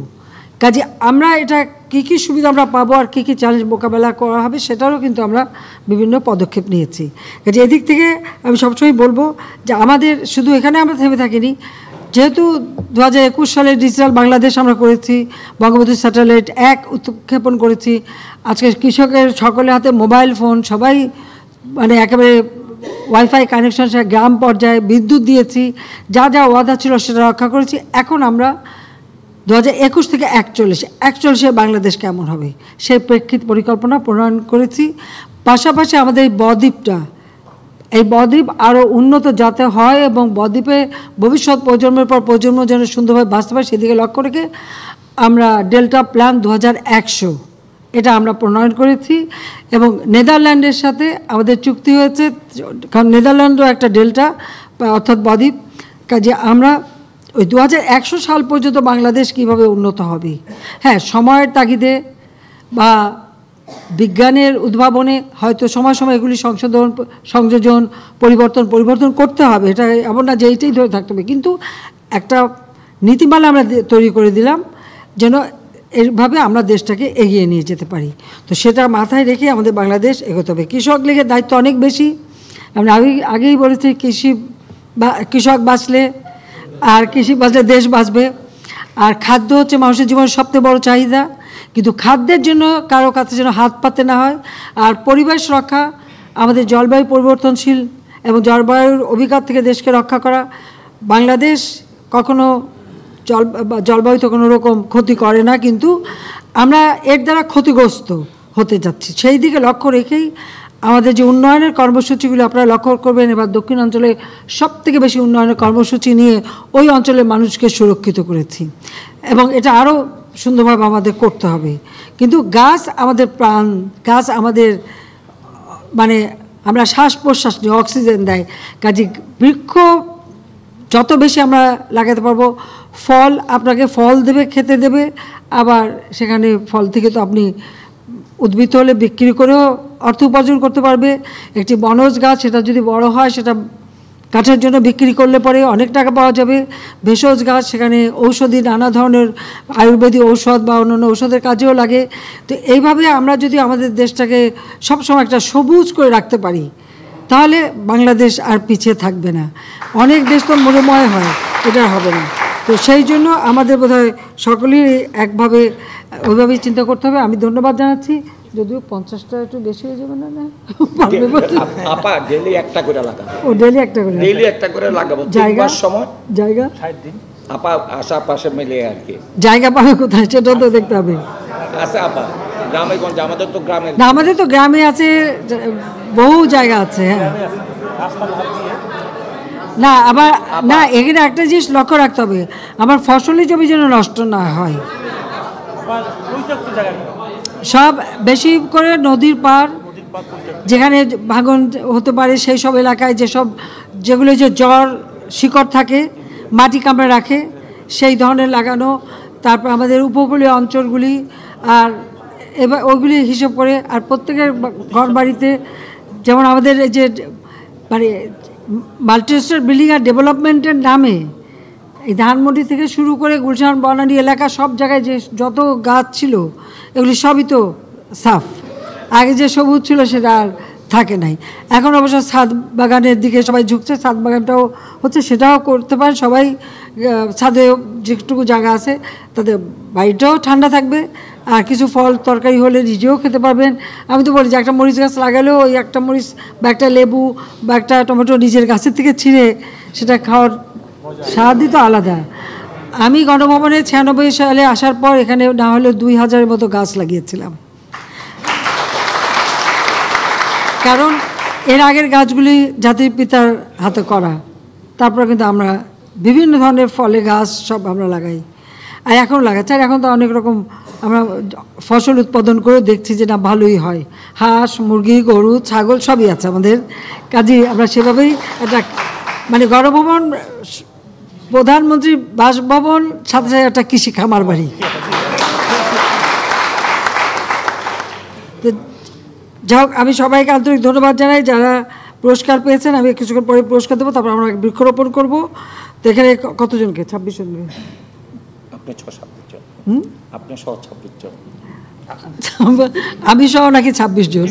কাজে আমরা এটা কী কী সুবিধা আমরা পাবো আর কী কী চ্যালেঞ্জ মোকাবেলা করা হবে সেটারও কিন্তু আমরা বিভিন্ন পদক্ষেপ নিয়েছি। কাজে এদিক থেকে আমি সবসময় বলবো যে আমাদের শুধু এখানে আমরা থেমে থাকিনি। যেহেতু 2021 সালে ডিজিটাল বাংলাদেশ আমরা করেছি, বঙ্গবন্ধু স্যাটেলাইট 1 উৎক্ষেপণ করেছি, আজকে কৃষকের সকলের হাতে মোবাইল ফোন, সবাই মানে একেবারে ওয়াইফাই কানেকশন, গ্রাম পর্যায়ে বিদ্যুৎ দিয়েছি, যা যা ওয়াদা ছিল সেটা রক্ষা করেছি। এখন আমরা 2021 থেকে 41-এ বাংলাদেশ কেমন হবে সেই প্রেক্ষিত পরিকল্পনা প্রণয়ন করেছি। পাশাপাশি আমাদের এই বদ্বীপ আরও উন্নত যাতে হয় এবং বদ্বীপে ভবিষ্যৎ প্রজন্মের পর প্রজন্ম যেন সুন্দরভাবে বাঁচতে পারে সেদিকে লক্ষ্য রেখে আমরা ডেল্টা প্ল্যান 2100 এটা আমরা প্রণয়ন করেছি এবং নেদারল্যান্ডের সাথে আমাদের চুক্তি হয়েছে, কারণ নেদারল্যান্ডও একটা ডেল্টা অর্থাৎ বদ্বীপ। কাজে আমরা ওই 2100 সাল পর্যন্ত বাংলাদেশ কিভাবে উন্নত হবে, হ্যাঁ সময়ের তাগিদে বা বিজ্ঞানের উদ্ভাবনে হয়তো সময় সময় এগুলি সংযোজন পরিবর্তন করতে হবে। এটা এমন না যে এইটাই ধরে থাকতে হবে, কিন্তু একটা নীতিমালা আমরা তৈরি করে দিলাম যেন এইভাবে আমরা দেশটাকে এগিয়ে নিয়ে যেতে পারি। তো সেটা মাথায় রেখে আমাদের বাংলাদেশ এগোতে হবে। কৃষক লীগের দায়িত্ব অনেক বেশি। আমরা আগেই বলেছি কৃষক বাঁচলে আর কৃষি বাঁচলে দেশ বাঁচবে। আর খাদ্য হচ্ছে মানুষের জীবনের সবচেয়ে বড় চাহিদা, কিন্তু খাদ্যের জন্য কারো কাছে যেন হাত পাতে না হয়। আর পরিবেশ রক্ষা, আমাদের জলবায়ু পরিবর্তনশীল এবং জলবায়ুর অভিঘাত থেকে দেশকে রক্ষা করা। বাংলাদেশ কখনো জলবায়ুতে কোনো রকম ক্ষতি করে না, কিন্তু আমরা এর দ্বারা ক্ষতিগ্রস্ত হতে যাচ্ছি। সেই দিকে লক্ষ্য রেখেই আমাদের যে উন্নয়নের কর্মসূচিগুলো আপনারা লক্ষ্য করবেন, এবার দক্ষিণ অঞ্চলে সবথেকে বেশি উন্নয়নের কর্মসূচি নিয়ে ওই অঞ্চলের মানুষকে সুরক্ষিত করেছি এবং এটা আরও সুন্দরভাবে আমাদের করতে হবে। কিন্তু গাছ আমাদের প্রাণ, গাছ আমাদের মানে আমরা শ্বাস প্রশ্বাস নিয়ে অক্সিজেন দেয়। কাজে বৃক্ষ যত বেশি আমরা লাগাতে পারবো, ফল আপনাকে ফল দেবে, খেতে দেবে, আবার সেখানে ফল থেকে তো আপনি উদ্ভিদ হলে বিক্রি করেও অর্থ উপার্জন করতে পারবে। একটি বনজ গাছ সেটা যদি বড় হয় সেটা কাঠের জন্য বিক্রি করলে পরে অনেক টাকা পাওয়া যাবে। ভেষজ গাছ, সেখানে ঔষধি নানা ধরনের আয়ুর্বেদিক ঔষধ বা অন্যান্য ঔষধের কাজেও লাগে। তো এইভাবে আমরা যদি আমাদের দেশটাকে সবসময় একটা সবুজ করে রাখতে পারি, তাহলে বাংলাদেশ আর পিছিয়ে থাকবে না। অনেক দেশ তো মরুময় হয়, এটা হবে না। তো সেই জন্য আমাদের বোধহয় সকলেই একভাবে ওইভাবেই চিন্তা করতে হবে। আমি ধন্যবাদ জানাচ্ছি, যদিও 50টা একটু বেশি হয়ে যাবে না? আপা ডেইলি একটা করে লাগাবো। ও ডেইলি একটা করে, ডেইলি একটা করে লাগাবো। জায়গা সময় জায়গা 60 দিন আপা আশেপাশে মিলে আর কি। জায়গা পাবে কোথায় সেটা তো দেখতে হবে। আচ্ছা আপা, গ্রামে গঞ্জ আমাদের তো গ্রামে, না আমাদের তো গ্রামে আছে, বহু জায়গা আছে। হ্যাঁ, না আবার না, এখানে একটা জিনিস লক্ষ্য রাখতে হবে, আমার ফসলি জমি যেন নষ্ট না হয়। সব বেশি করে নদীর পার, যেখানে ভাঙন হতে পারে সেই সব এলাকায় যেগুলো যে জ্বর শিকড় থাকে, মাটি কামড়ে রাখে, সেই ধরনের লাগানো। তারপর আমাদের উপকূলীয় অঞ্চলগুলি, আর এবার ওইগুলি হিসেব করে। আর প্রত্যেকের ঘর বাড়িতে, যেমন আমাদের এই যে মানে মাল্টিস্টোর বিল্ডিং আর ডেভেলপমেন্টের নামে এই ধানমন্ডি থেকে শুরু করে গুলশান বনানী এলাকা সব জায়গায় যে যত গাছ ছিল, এগুলি সবই তো সাফ। আগে যে সবুজ ছিল সেটা আর থাকে নাই। এখন অবশ্য ছাদ বাগানের দিকে সবাই ঝুঁকছে, ছাদ বাগানটাও হচ্ছে, সেটাও করতে পারেন সবাই। ছাদে যেটুকু জায়গা আছে তাদের বাড়িটাও ঠান্ডা থাকবে, আর কিছু ফল তরকারি হলে নিজেও খেতে পারবেন। আমি তো বলি যে একটা মরিচ গাছ লাগালেও ওই একটা মরিচ বা একটা লেবু বা একটা টমেটো নিজের গাছের থেকে ছিঁড়ে সেটা খাওয়ার স্বাদই তো আলাদা। আমি গণভবনে 96 সালে আসার পর এখানে না হলে 2000-এর মতো গাছ লাগিয়েছিলাম, কারণ এর আগের গাছগুলি জাতির পিতার হাতে করা। তারপর কিন্তু আমরা বিভিন্ন ধরনের ফলে গাছ সব আমরা লাগাই, আর এখন লাগাচ্ছি। আর এখন তো অনেক রকম আমরা ফসল উৎপাদন করে দেখছি যে না ভালোই হয়। হাঁস, মুরগি, গরু, ছাগল সবই আছে আমাদের। কাজেই আমরা সেভাবেই একটা মানে গণভবন, প্রধানমন্ত্রী বাসভবন, সাথে সাথে একটা কৃষি খামার বাড়ি। যাই হোক, আমি সবাইকে আন্তরিক ধন্যবাদ জানাই যারা পুরস্কার পেয়েছেন। আমি কিছুক্ষণ পরে পুরস্কার দেবো, তারপর আমরা বৃক্ষরোপণ করবো। তো এখানে কতজনকে? 26 জনকে। আপনি 6-26 জন, আপনি সহ 26 জন, আমি সহ নাকি 26 জন?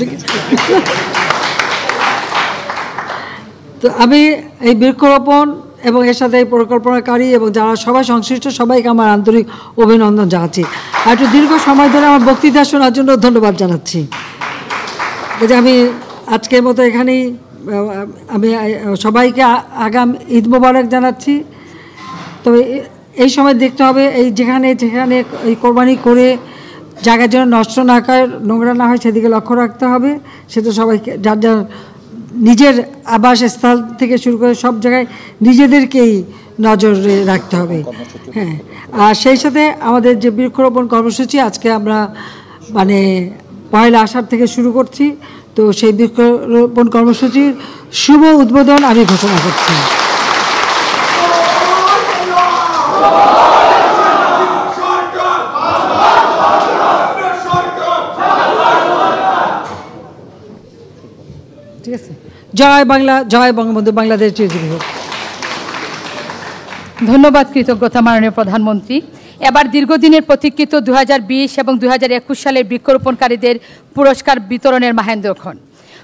তো আমি এই বৃক্ষরোপণ এবং এর সাথে এই পরিকল্পনাকারী এবং যারা সবাই সংশ্লিষ্ট সবাইকে আমার আন্তরিক অভিনন্দন জানাচ্ছি। আর একটু দীর্ঘ সময় ধরে আমার বক্তৃতা শোনার জন্য ধন্যবাদ জানাচ্ছি। আমি আজকের মতো এখানেই আমি সবাইকে আগাম ঈদ মোবারক জানাচ্ছি। তবে এই সময় দেখতে হবে এই যেখানে এই কোরবানি করে জায়গা যেন নষ্ট না হয়, নোংরা না হয়, সেদিকে লক্ষ্য রাখতে হবে। সেটা সবাইকে যার যার নিজের আবাসস্থল থেকে শুরু করে সব জায়গায় নিজেদেরকেই নজরে রাখতে হবে। হ্যাঁ, আর সেই সাথে আমাদের যে বৃক্ষরোপণ কর্মসূচি আজকে আমরা মানে 1 আষাঢ় থেকে শুরু করছি, তো সেই বৃক্ষরোপণ কর্মসূচির শুভ উদ্বোধন আমি ঘোষণা করছি। ঠিক আছে, জয় বাংলা, জয় বঙ্গবন্ধু, বাংলাদেশ চিরজীবী হোক। ধন্যবাদ, কৃতজ্ঞতা মাননীয় প্রধানমন্ত্রী। এবার দীর্ঘদিনের প্রতীক্ষিত 2020 এবং 2021 সালের বৃক্ষরোপণকারীদের পুরস্কার বিতরণের মাহেন্দ্রক্ষণ।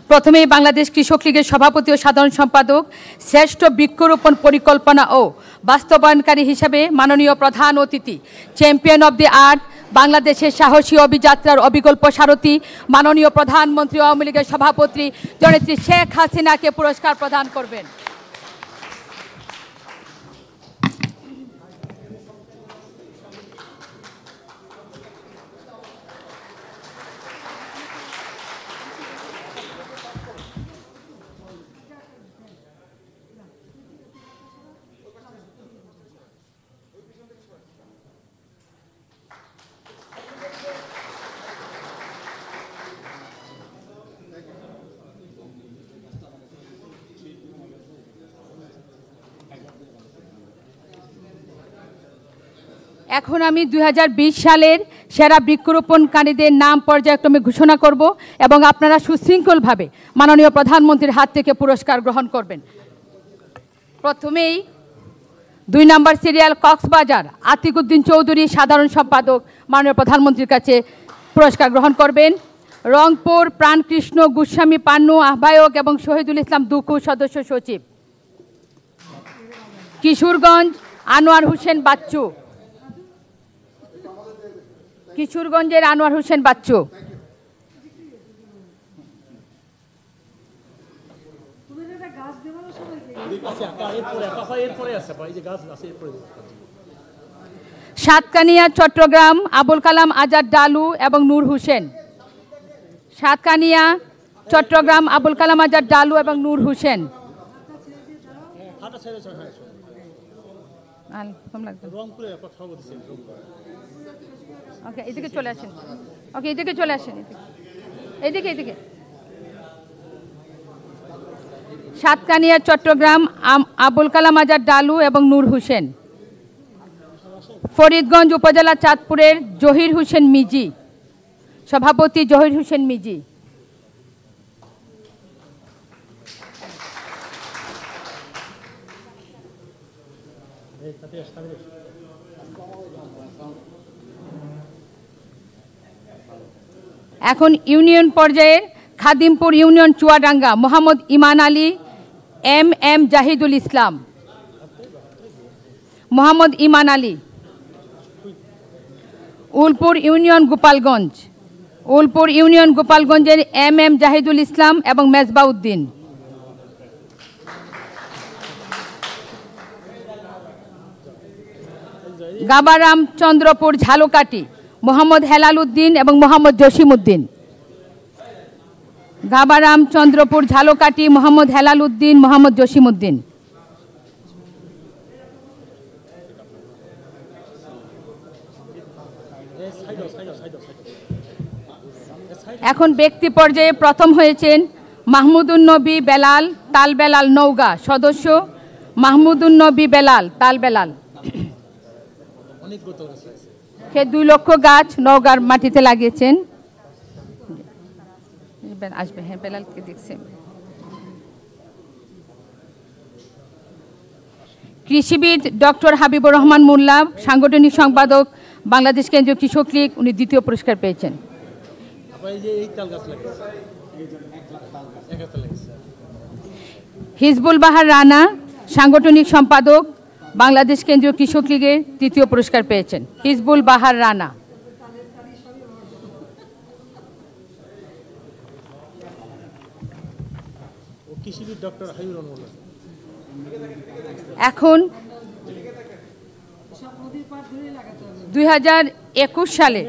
প্রথমেই বাংলাদেশ কৃষক লীগের সভাপতি ও সাধারণ সম্পাদক, শ্রেষ্ঠ বৃক্ষরোপণ পরিকল্পনা ও বাস্তবায়নকারী হিসাবে মাননীয় প্রধান অতিথি, চ্যাম্পিয়ন অব দি আর্থ, বাংলাদেশের সাহসী অভিযাত্রার অবিকল্প সারথী, মাননীয় প্রধানমন্ত্রী আওয়ামী লীগের সভাপতি জননেত্রী শেখ হাসিনাকে পুরস্কার প্রদান করবেন। এখন আমি 2020 সালের সেরা বৃক্ষরোপণকারীদের নাম পর্যায়ক্রমে ঘোষণা করব এবং আপনারা সুশৃঙ্খলভাবে মাননীয় প্রধানমন্ত্রীর হাত থেকে পুরস্কার গ্রহণ করবেন। প্রথমেই 2 নম্বর সিরিয়াল কক্সবাজার আতিকুদ্দিন চৌধুরী সাধারণ সম্পাদক মাননীয় প্রধানমন্ত্রীর কাছে পুরস্কার গ্রহণ করবেন। রংপুর প্রাণকৃষ্ণ গোস্বামী পান্নু আহ্বায়ক এবং শহীদুল ইসলাম দুকু সদস্য সচিব। কিশোরগঞ্জ আনোয়ার হোসেন বাচ্চু, কিশোরগঞ্জের আনোয়ার হোসেন বাচ্চু। সাতকানিয়া চট্টগ্রাম আবুল কালাম আজাদ ডালু এবং নূর হোসেন। সাতকানিয়া চট্টগ্রাম আবুল কালাম আজাদ ডালু এবং নূর হোসেন। ওকে, এদিকে চলে আসেন। ওকে, এদিকে চলে আসেন। এদিকে এদিকে। সাতকানিয়া চট্টগ্রাম আবুল কালাম আজাদ ডালু এবং নূর হোসেন। ফরিদগঞ্জ উপজেলা চাঁদপুরের জহির হোসেন মিজি, সভাপতি জহির হোসেন মিজি। এখন ইউনিয়ন পর্যায়ের খাদিমপুর ইউনিয়ন চুয়াডাঙ্গা মোহাম্মদ ইমান আলী এম জাহিদুল ইসলাম। মোহাম্মদ ইমান আলী। উলপুর ইউনিয়ন গোপালগঞ্জ, উলপুর ইউনিয়ন গোপালগঞ্জের এম জাহিদুল ইসলাম এবং মেজবা উদ্দিন। গাবারাম চন্দ্রপুর ঝালকাঠি মোহাম্মদ হেলাল উদ্দিন এবং মোহাম্মদ জসিম উদ্দিন। গাবারাম চন্দ্রপুর ঝালকাঠি মোহাম্মদ হেলাল উদ্দিন, মোহাম্মদ জসিম উদ্দিন। এখন ব্যক্তি পর্যায়ে প্রথম হয়েছেন মাহমুদুন নবী বেলাল তাল বেলাল নওগাঁ সদস্য। মাহমুদুন নবী বেলাল তাল বেলাল। সে 2 লক্ষ গাছ নওগাঁর মাটিতে লাগিয়েছেন। আসবে, হ্যাঁ, বেলালকে দেখছে। কৃষিবিদ ডক্টর হাবিবুর রহমান মোল্লা সাংগঠনিক সম্পাদক বাংলাদেশ কেন্দ্রীয় কৃষক লীগ, উনি দ্বিতীয় পুরস্কার পেয়েছেন। হিজবুল বাহার রানা সাংগঠনিক সম্পাদক বাংলাদেশ কেন্দ্রীয় কৃষক লীগের তৃতীয় পুরস্কার পেয়েছেন। হিজবুল বাহার রানা। এখন 2021 সালে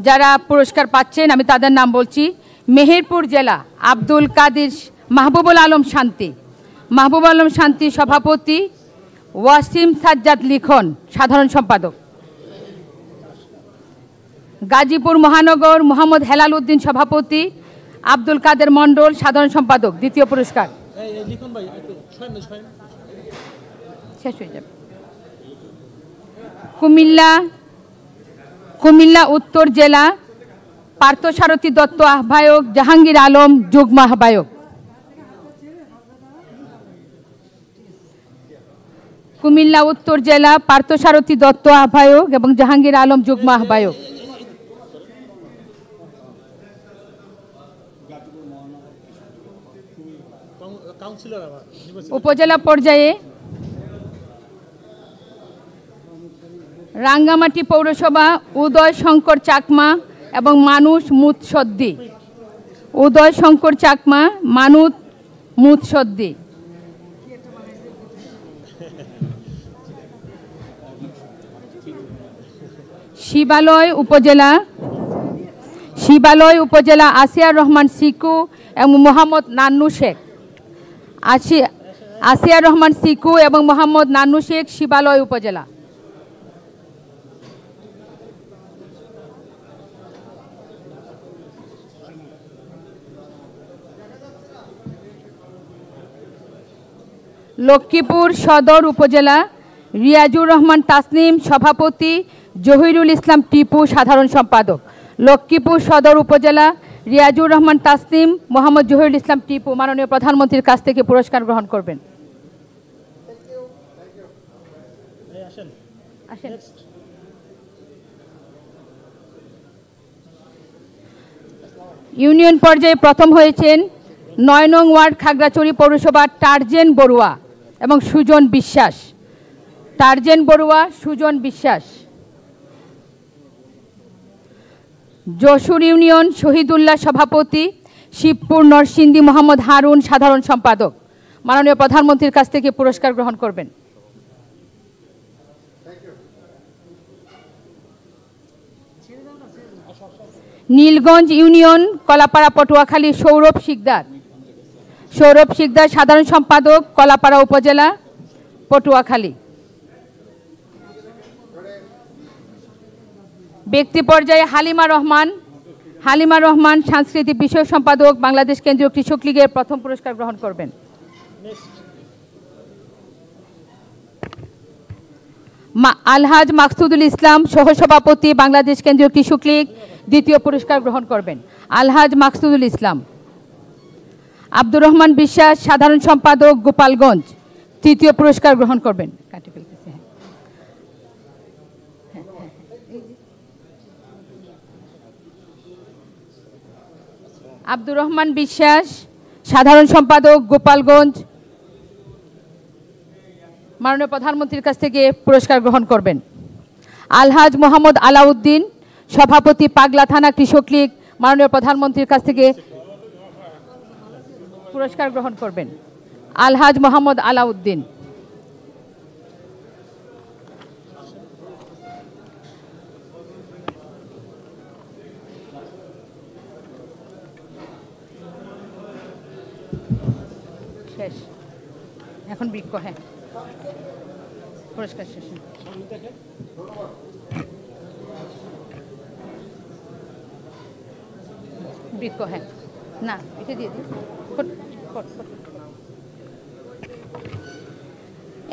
যারা পুরস্কার পাচ্ছেন আমি তাদের নাম বলছি। মেহেরপুর জেলা আব্দুল কাদির মাহবুবুল আলম শান্তি, মাহবুব আলম শান্তি সভাপতি। ওয়াসিম সাজ্জাদ লিখন সাধারণ সম্পাদক। গাজীপুর মহানগর মোহাম্মদ হেলাল উদ্দিন সভাপতি, আব্দুল কাদের মণ্ডল সাধারণ সম্পাদক, দ্বিতীয় পুরস্কার। শেষ হয়ে যাবে। কুমিল্লা উত্তর জেলা পার্থসারথী দত্ত আহ্বায়ক, জাহাঙ্গীর আলম যুগ্ম আহ্বায়ক। কুমিল্লা উত্তর জেলা পার্থসারথী দত্ত আহ্বায়ক এবং জাহাঙ্গীর আলম যুগ্ম আহ্বায়ক। উপজেলা পর্যায়ে রাঙ্গামাটি পৌরসভা উদয় শঙ্কর চাকমা এবং মানুষ মুৎসদ্দি। উদয় শঙ্কর চাকমা, মানুষ মুৎসদ্দি। শিবালয় উপজেলা আসিয়ার রহমান সিকু এবং মোহাম্মদ নান্নু শেখ। আসিয়ার রহমান সিকু এবং মোহাম্মদ নান্নু শেখ, শিবালয় উপজেলা। লক্ষ্মীপুর সদর উপজেলা রিয়াজুর রহমান তাসনিম সভাপতি, জহিরুল ইসলাম টিপু সাধারণ সম্পাদক। লক্ষ্মীপুর সদর উপজেলা রিয়াজুর রহমান তাসনিম, মোহাম্মদ জহিরুল ইসলাম টিপু মাননীয় প্রধানমন্ত্রীর কাছ থেকে পুরস্কার গ্রহণ করবেন। আসেন। ইউনিয়ন পর্যায়ে প্রথম হয়েছেন ৯ নং ওয়ার্ড খাগড়াছড়ি পৌরসভার টার্জেন বড়ুয়া এবং সুজন বিশ্বাস। টার্জেন বড়ুয়া, সুজন বিশ্বাস। যশোর ইউনিয়ন শহীদুল্লাহ সভাপতি, শিবপুর নরসিংদী মোহাম্মদ হারুন সাধারণ সম্পাদক। মাননীয় প্রধানমন্ত্রীর কাছ থেকে পুরস্কার গ্রহণ করবেন। নীলগঞ্জ ইউনিয়ন কলাপাড়া পটুয়াখালী সৌরভ শিকদার। সৌরভ শিকদার সাধারণ সম্পাদক, কলাপাড়া উপজেলা, পটুয়াখালী। ব্যক্তি পর্যায়ে হালিমা রহমান। হালিমা রহমান সাংস্কৃতিক বিষয়ক সম্পাদক, বাংলাদেশ কেন্দ্রীয় কৃষক লীগের প্রথম পুরস্কার গ্রহণ করবেন। আলহাজ মাকসুদুল ইসলাম সহসভাপতি, বাংলাদেশ কেন্দ্রীয় কৃষক লীগ, দ্বিতীয় পুরস্কার গ্রহণ করবেন। আলহাজ মাকসুদুল ইসলাম। আব্দুর রহমান বিশ্বাস সাধারণ সম্পাদক, গোপালগঞ্জ, তৃতীয় পুরস্কার গ্রহণ করবেন। আব্দুর রহমান বিশ্বাস সাধারণ সম্পাদক, গোপালগঞ্জ, মাননীয় প্রধানমন্ত্রীর কাছ থেকে পুরস্কার গ্রহণ করবেন। আলহাজ মোহাম্মদ আলাউদ্দিন সভাপতি, পাগলা থানা কৃষক লীগ, মাননীয় প্রধানমন্ত্রীর কাছ থেকে পুরস্কার গ্রহণ করবেন। আলহাজ মোহাম্মদ আলাউদ্দিন। শেষ, এখন বৃক্ষ। হ্যাঁ, পুরস্কার শেষ। বৃক্ষ, হ্যাঁ, না এটা দিয়ে দিন।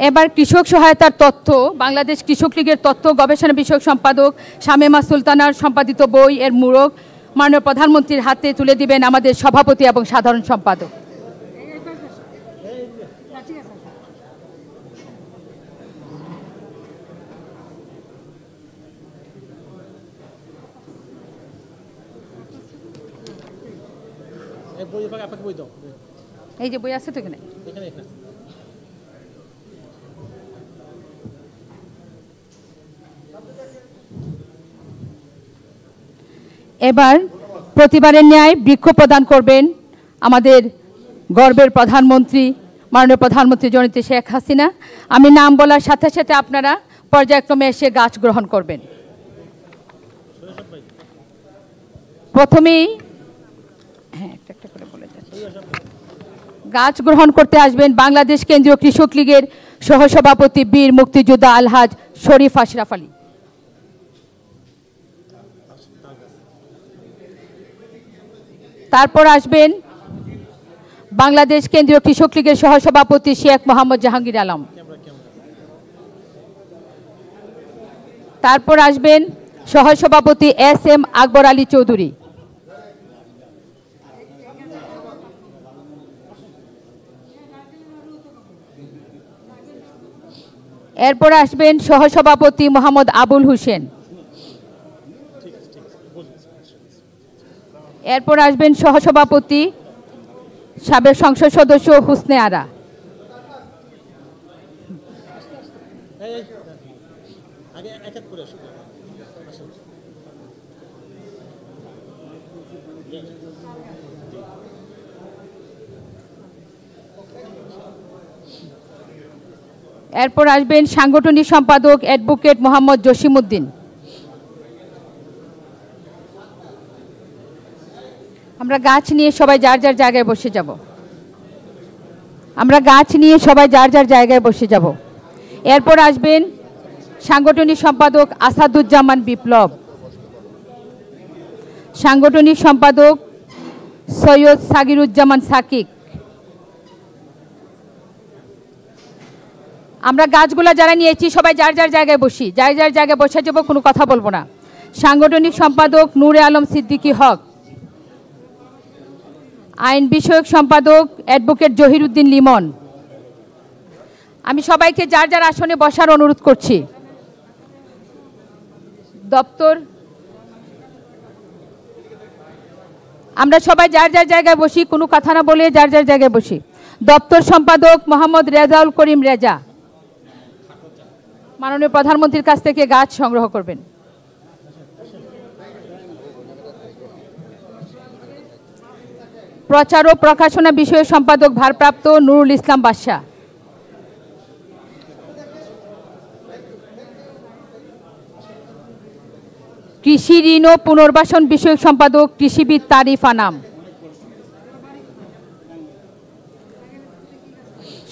এবার কৃষক সহায়তার তথ্য, বাংলাদেশ কৃষক লীগের তথ্য গবেষণা বিষয়ক সম্পাদক শামেমা সুলতানার সম্পাদিত বই এর মূরক মাননীয় প্রধানমন্ত্রীর হাতে তুলে দিবেন আমাদের সভাপতি এবং সাধারণ সম্পাদক। এই যে বই আছে তো এখানে। এবার প্রতিবারের ন্যায় বৃক্ষ প্রদান করবেন আমাদের গর্বের প্রধানমন্ত্রী, মাননীয় প্রধানমন্ত্রী জননেত্রী শেখ হাসিনা। আমি নাম বলার সাথে সাথে আপনারা পর্যায়ক্রমে এসে গাছ গ্রহণ করবেন। প্রথমেই একটা করে বলে যাচ্ছি, গাছ গ্রহণ করতে আসবেন বাংলাদেশ কেন্দ্রীয় কৃষক লীগের সহসভাপতি, বীর মুক্তিযোদ্ধা আলহাজ শরীফ আশরাফ আলী। তারপর আসবেন বাংলাদেশ কেন্দ্রীয় কৃষক লীগের সহসভাপতি শেখ মোহাম্মদ জাহাঙ্গীর আলম। তারপর আসবেন সহসভাপতি SM আকবর আলী চৌধুরী। এরপর আসবেন সহসভাপতি মোহাম্মদ আবুল হোসেন। এরপর আসবেন সহসভাপতি সাবেক সংসদ সদস্য হুসনে আরা। এরপর আসবেন সাংগঠনিক সম্পাদক অ্যাডভোকেট মোহাম্মদ জসিমউদ্দিন। আমরা গাছ নিয়ে সবাই যার যার জায়গায় বসে যাব। আমরা গাছ নিয়ে সবাই যার যার জায়গায় বসে যাব। এরপর আসবেন সাংগঠনিক সম্পাদক আসাদুজ্জামান বিপ্লব, সাংগঠনিক সম্পাদক সৈয়দ সাগিরুজ্জামান সাকিক। আমরা গাছগুলা যারা নিয়েছি সবাই যার যার জায়গায় বসি, যার যার জায়গায় বসে যাব, কোনো কথা বলবো না। সাংগঠনিক সম্পাদক নূরে আলম সিদ্দিকী হক, আইন বিষয়ক সম্পাদক অ্যাডভোকেট জহিরুদ্দিন লিমন। আমি সবাইকে যার যার আসনে বসার অনুরোধ করছি। দপ্তর, আমরা সবাই যার যার জায়গায় বসি, কোনো কথা না বলে যার যার জায়গায় বসি। দপ্তর সম্পাদক মোহাম্মদ রেজাউল করিম রেজা মাননীয় প্রধানমন্ত্রীর কাছ থেকে গাছ সংগ্রহ করবেন। প্রচার ও প্রকাশনা বিষয়ক সম্পাদক ভারপ্রাপ্ত নুরুল ইসলাম বাদশা। কৃষি ঋণ ও পুনর্বাসন বিষয়ক সম্পাদক কৃষিবিদ তারিফ আনাম।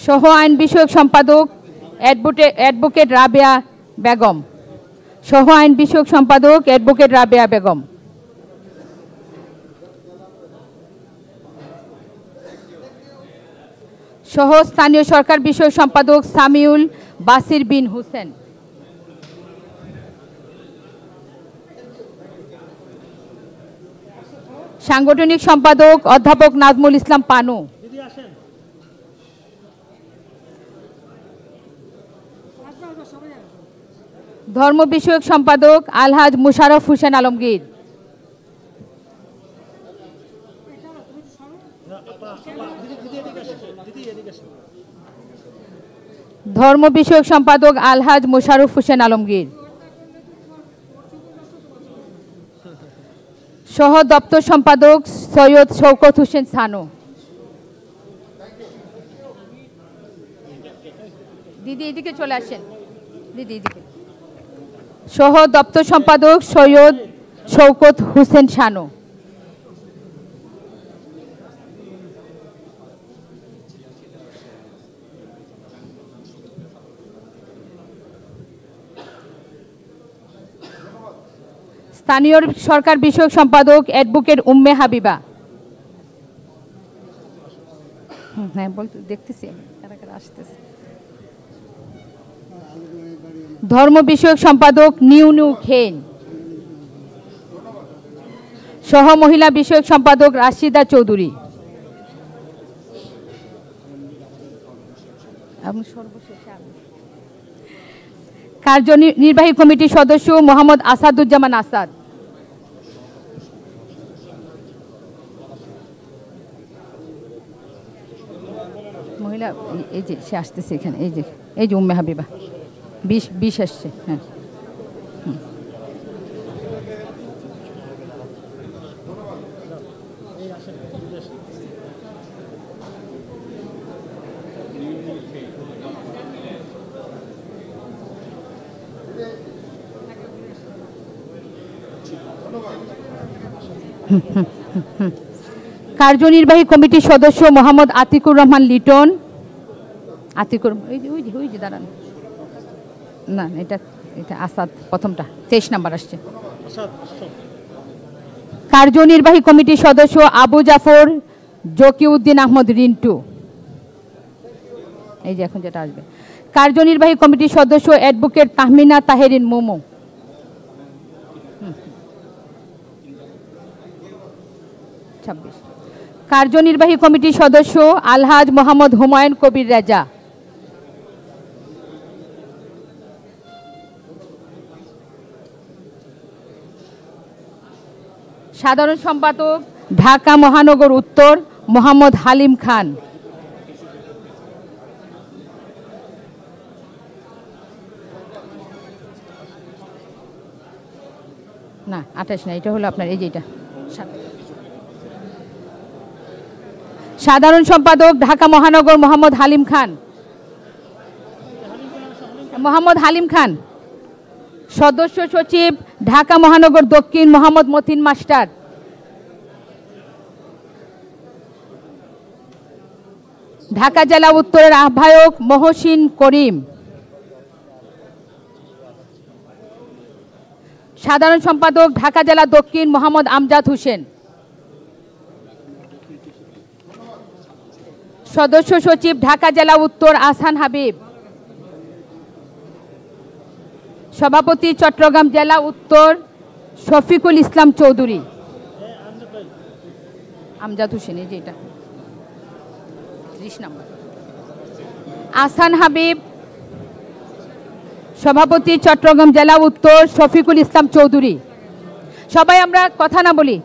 সহ আইন বিষয়ক সম্পাদক অ্যাডভোকেট রাবেয়া বেগম। সহ আইন বিষয়ক সম্পাদক অ্যাডভোকেট রাবেয়া বেগম। সহ স্থানীয় সরকার বিষয়ক সম্পাদক সামিউল বাসির বিন হোসেন। সাংগঠনিক সম্পাদক অধ্যাপক নাজমুল ইসলাম পানু। ধর্ম বিষয়ক সম্পাদক আলহাজ মুশারফ হোসেন আলমগীর। ধর্ম বিষয়ক সম্পাদক আলহাজ মুশারফ হোসেন আলমগীর। সহ দপ্তর সম্পাদক সৈয়দ শওকত হোসেন সানু। দিদি এদিকে চলে আসেন, দিদি এদিকে। সহ দপ্তর সম্পাদক সৈয়দ শওকত হোসেন সানু। স্থানীয় সরকার বিষয়ক সম্পাদক অ্যাডভোকেট উম্মে হাবিবা। হ্যাঁ বলতে দেখতেছি কারা কারা আসতেছে। ধর্ম বিষয়ক সম্পাদক নিউ খেন। সহ মহিলা বিষয়ক সম্পাদক রাশিদা চৌধুরী। কার্যনির্বাহী কমিটির সদস্য মোহাম্মদ আসাদুজ্জামান আসাদ। মহিলা এই যে সে আসতেছে এখানে, এই যে উম্মে হাবিবা 20 আসছে। হ্যাঁ কার্যনির্বাহী কমিটির সদস্য মোহাম্মদ আতিকুর রহমান লিটন। আতিকুর ওই যে দাঁড়ান, না এটা আসাদ, প্রথমটা 23 নাম্বার আসছে। কার্যনির্বাহী কমিটির সদস্য আবু জাফর জকিউদ্দিন আহমদ রিন্টু। এই যে এখন যেটা আসবে। কার্যনির্বাহী কমিটির সদস্য অ্যাডভোকেট তাহমিনা তাহেরিন মোমো। কার্যনির্বাহী কমিটির সদস্য আলহাজ মোহাম্মদ হুমায়ুন কবির রেজা। সাধারণ সম্পাদক ঢাকা মহানগর উত্তর মোহাম্মদ হালিম খান। না 28 না, এটা হলো আপনার এই যেটা। সাধারণ সম্পাদক ঢাকা মহানগর মোহাম্মদ হালিম খান। মোহাম্মদ হালিম খান। সদস্য সচিব ঢাকা মহানগর দক্ষিণ মোহাম্মদ মতিন মাস্টার। ঢাকা জেলা উত্তরের আহ্বায়ক মহসিন করিম। সাধারণ সম্পাদক ঢাকা জেলা দক্ষিণ মোহাম্মদ আমজাদ হোসেন। সদস্য সচিব ঢাকা জেলা উত্তর আহসান হাবিব। সভাপতি চট্টগ্রাম জেলা উত্তর শফিকুল ইসলাম চৌধুরী। আমজাদ হোসেন, এই যে এটা 30 নম্বর। আহসান হাবিব সভাপতি চট্টগ্রাম জেলা উত্তর শফিকুল ইসলাম চৌধুরী। সবাই আমরা কথা না বলি।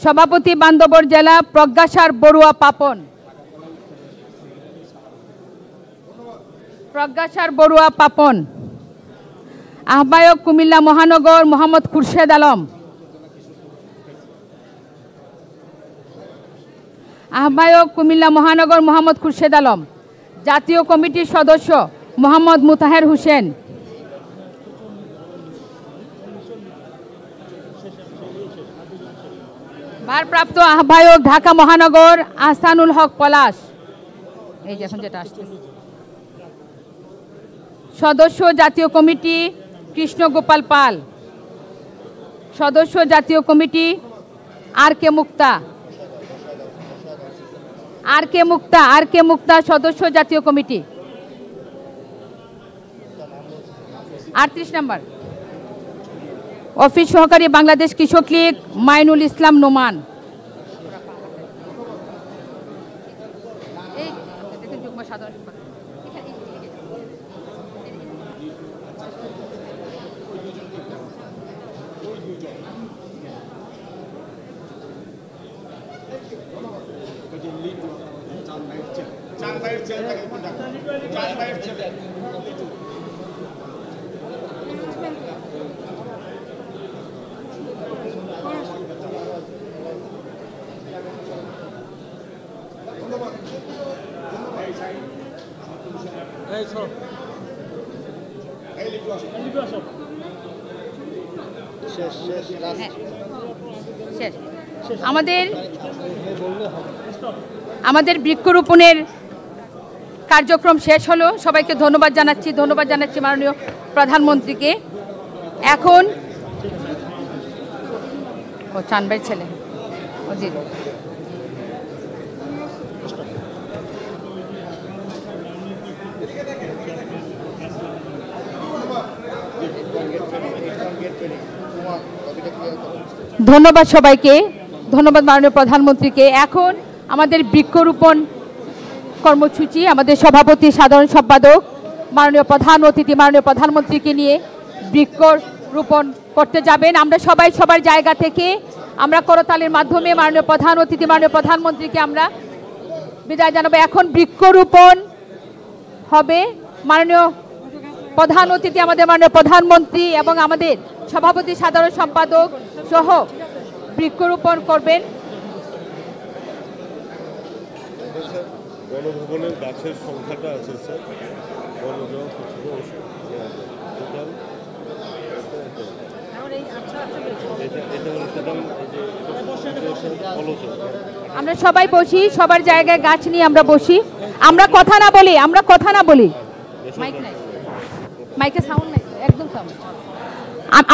সভাপতি বান্দরবান জেলা প্রজ্ঞাসার বড়ুয়া পাপন। প্রজ্ঞাসার বড়ুয়া পাপন। আহ্বায়ক কুমিল্লা মহানগর মোহাম্মদ খুরশেদ আলম। আহ্বায়ক কুমিল্লা মহানগর মোহাম্মদ খুরশেদ আলম। জাতীয় কমিটির সদস্য মোহাম্মদ মুতাহের হোসেন। ভারপ্রাপ্ত আহ্বায়ক ঢাকা মহানগর আহসানুল হক পলাশ। এই যে এখন যেটা আসছে। সদস্য জাতীয় কমিটি কৃষ্ণ গোপাল পাল। সদস্য জাতীয় কমিটি আর কে মুক্তা। আর কে মুক্তা সদস্য জাতীয় কমিটি 38 নম্বর। অফিস সহকারী বাংলাদেশ কৃষক লীগ মাইনুল ইসলাম নোমান। আমাদের বৃক্ষরোপণের কার্যক্রম শেষ হলো। সবাইকে ধন্যবাদ জানাচ্ছি মাননীয় প্রধানমন্ত্রীকে। এখন চানবাই ছেলে ধন্যবাদ সবাইকে, ধন্যবাদ মাননীয় প্রধানমন্ত্রীকে। এখন আমাদের বৃক্ষরোপণ কর্মসূচি আমাদের সভাপতি সাধারণ সম্পাদক মাননীয় প্রধান অতিথি মাননীয় প্রধানমন্ত্রীকে নিয়ে বৃক্ষরোপণ করতে যাবেন। আমরা সবাই সবার জায়গা থেকে আমরা করতালির মাধ্যমে মাননীয় প্রধান অতিথি মাননীয় প্রধানমন্ত্রীকে আমরা বিদায় জানাবো। এখন বৃক্ষরোপণ হবে। মাননীয় প্রধান অতিথি আমাদের মাননীয় প্রধানমন্ত্রী এবং আমাদের সভাপতি সাধারণ সম্পাদক সহ বৃক্ষরোপণ করবেন। গণভবনের গাছের সংখ্যাটা আছে স্যার, আমরা সবাই বসি, সবার জায়গায় গাছ নিয়ে আমরা বসি। আমরা কথা না বলি মাইক নাই, মাইকে সাউন্ড নাই, একদম সাউন্ড।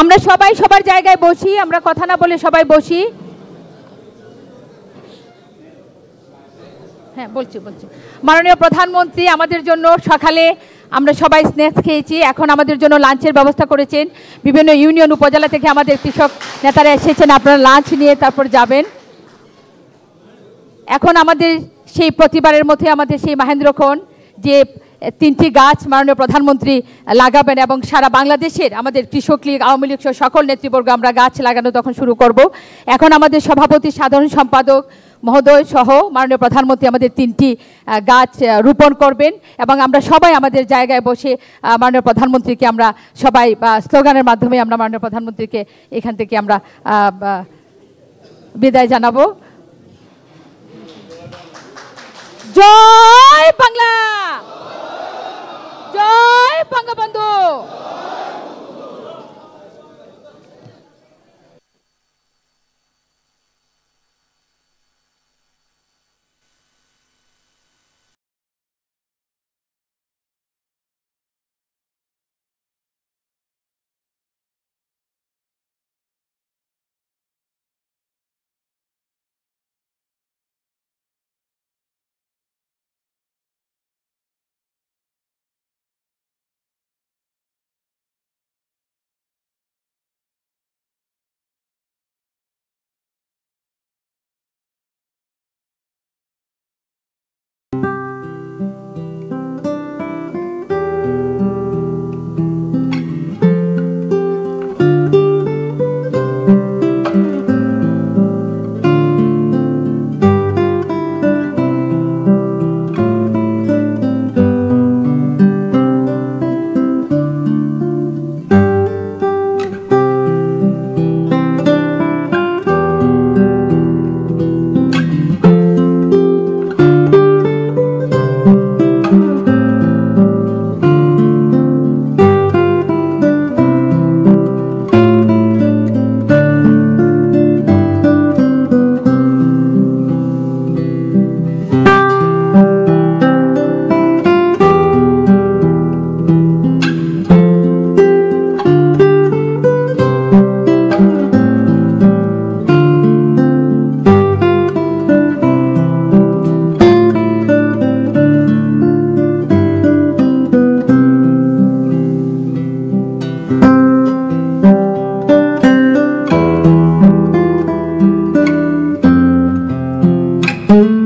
আমরা সবাই সবার জায়গায় বসি, আমরা কথা না বলে সবাই বসি। হ্যাঁ বলছি। মাননীয় প্রধানমন্ত্রী আমাদের জন্য সকালে আমরা সবাই স্ন্যাক্স খেয়েছি, এখন আমাদের জন্য লাঞ্চের ব্যবস্থা করেছেন। বিভিন্ন ইউনিয়ন উপজেলা থেকে আমাদের কৃষক নেতারা এসেছেন, আপনারা লাঞ্চ নিয়ে তারপর যাবেন। এখন আমাদের সেই প্রতিবারের মধ্যে আমাদের সেই মহেন্দ্রক্ষণ যে 3টি গাছ মাননীয় প্রধানমন্ত্রী লাগাবেন এবং সারা বাংলাদেশের আমাদের কৃষক লীগ আওয়ামী লীগ সকল নেতৃবর্গ আমরা গাছ লাগানো তখন শুরু করব। এখন আমাদের সভাপতি সাধারণ সম্পাদক মহোদয় সহ মাননীয় প্রধানমন্ত্রী আমাদের 3টি গাছ রোপণ করবেন এবং আমরা সবাই আমাদের জায়গায় বসে মাননীয় প্রধানমন্ত্রীকে আমরা সবাই স্লোগানের মাধ্যমে আমরা মাননীয় প্রধানমন্ত্রীকে এখান থেকে আমরা বিদায় জানাবো। জয় বাংলা, জয় বঙ্গবন্ধু। ধন্যবাদ।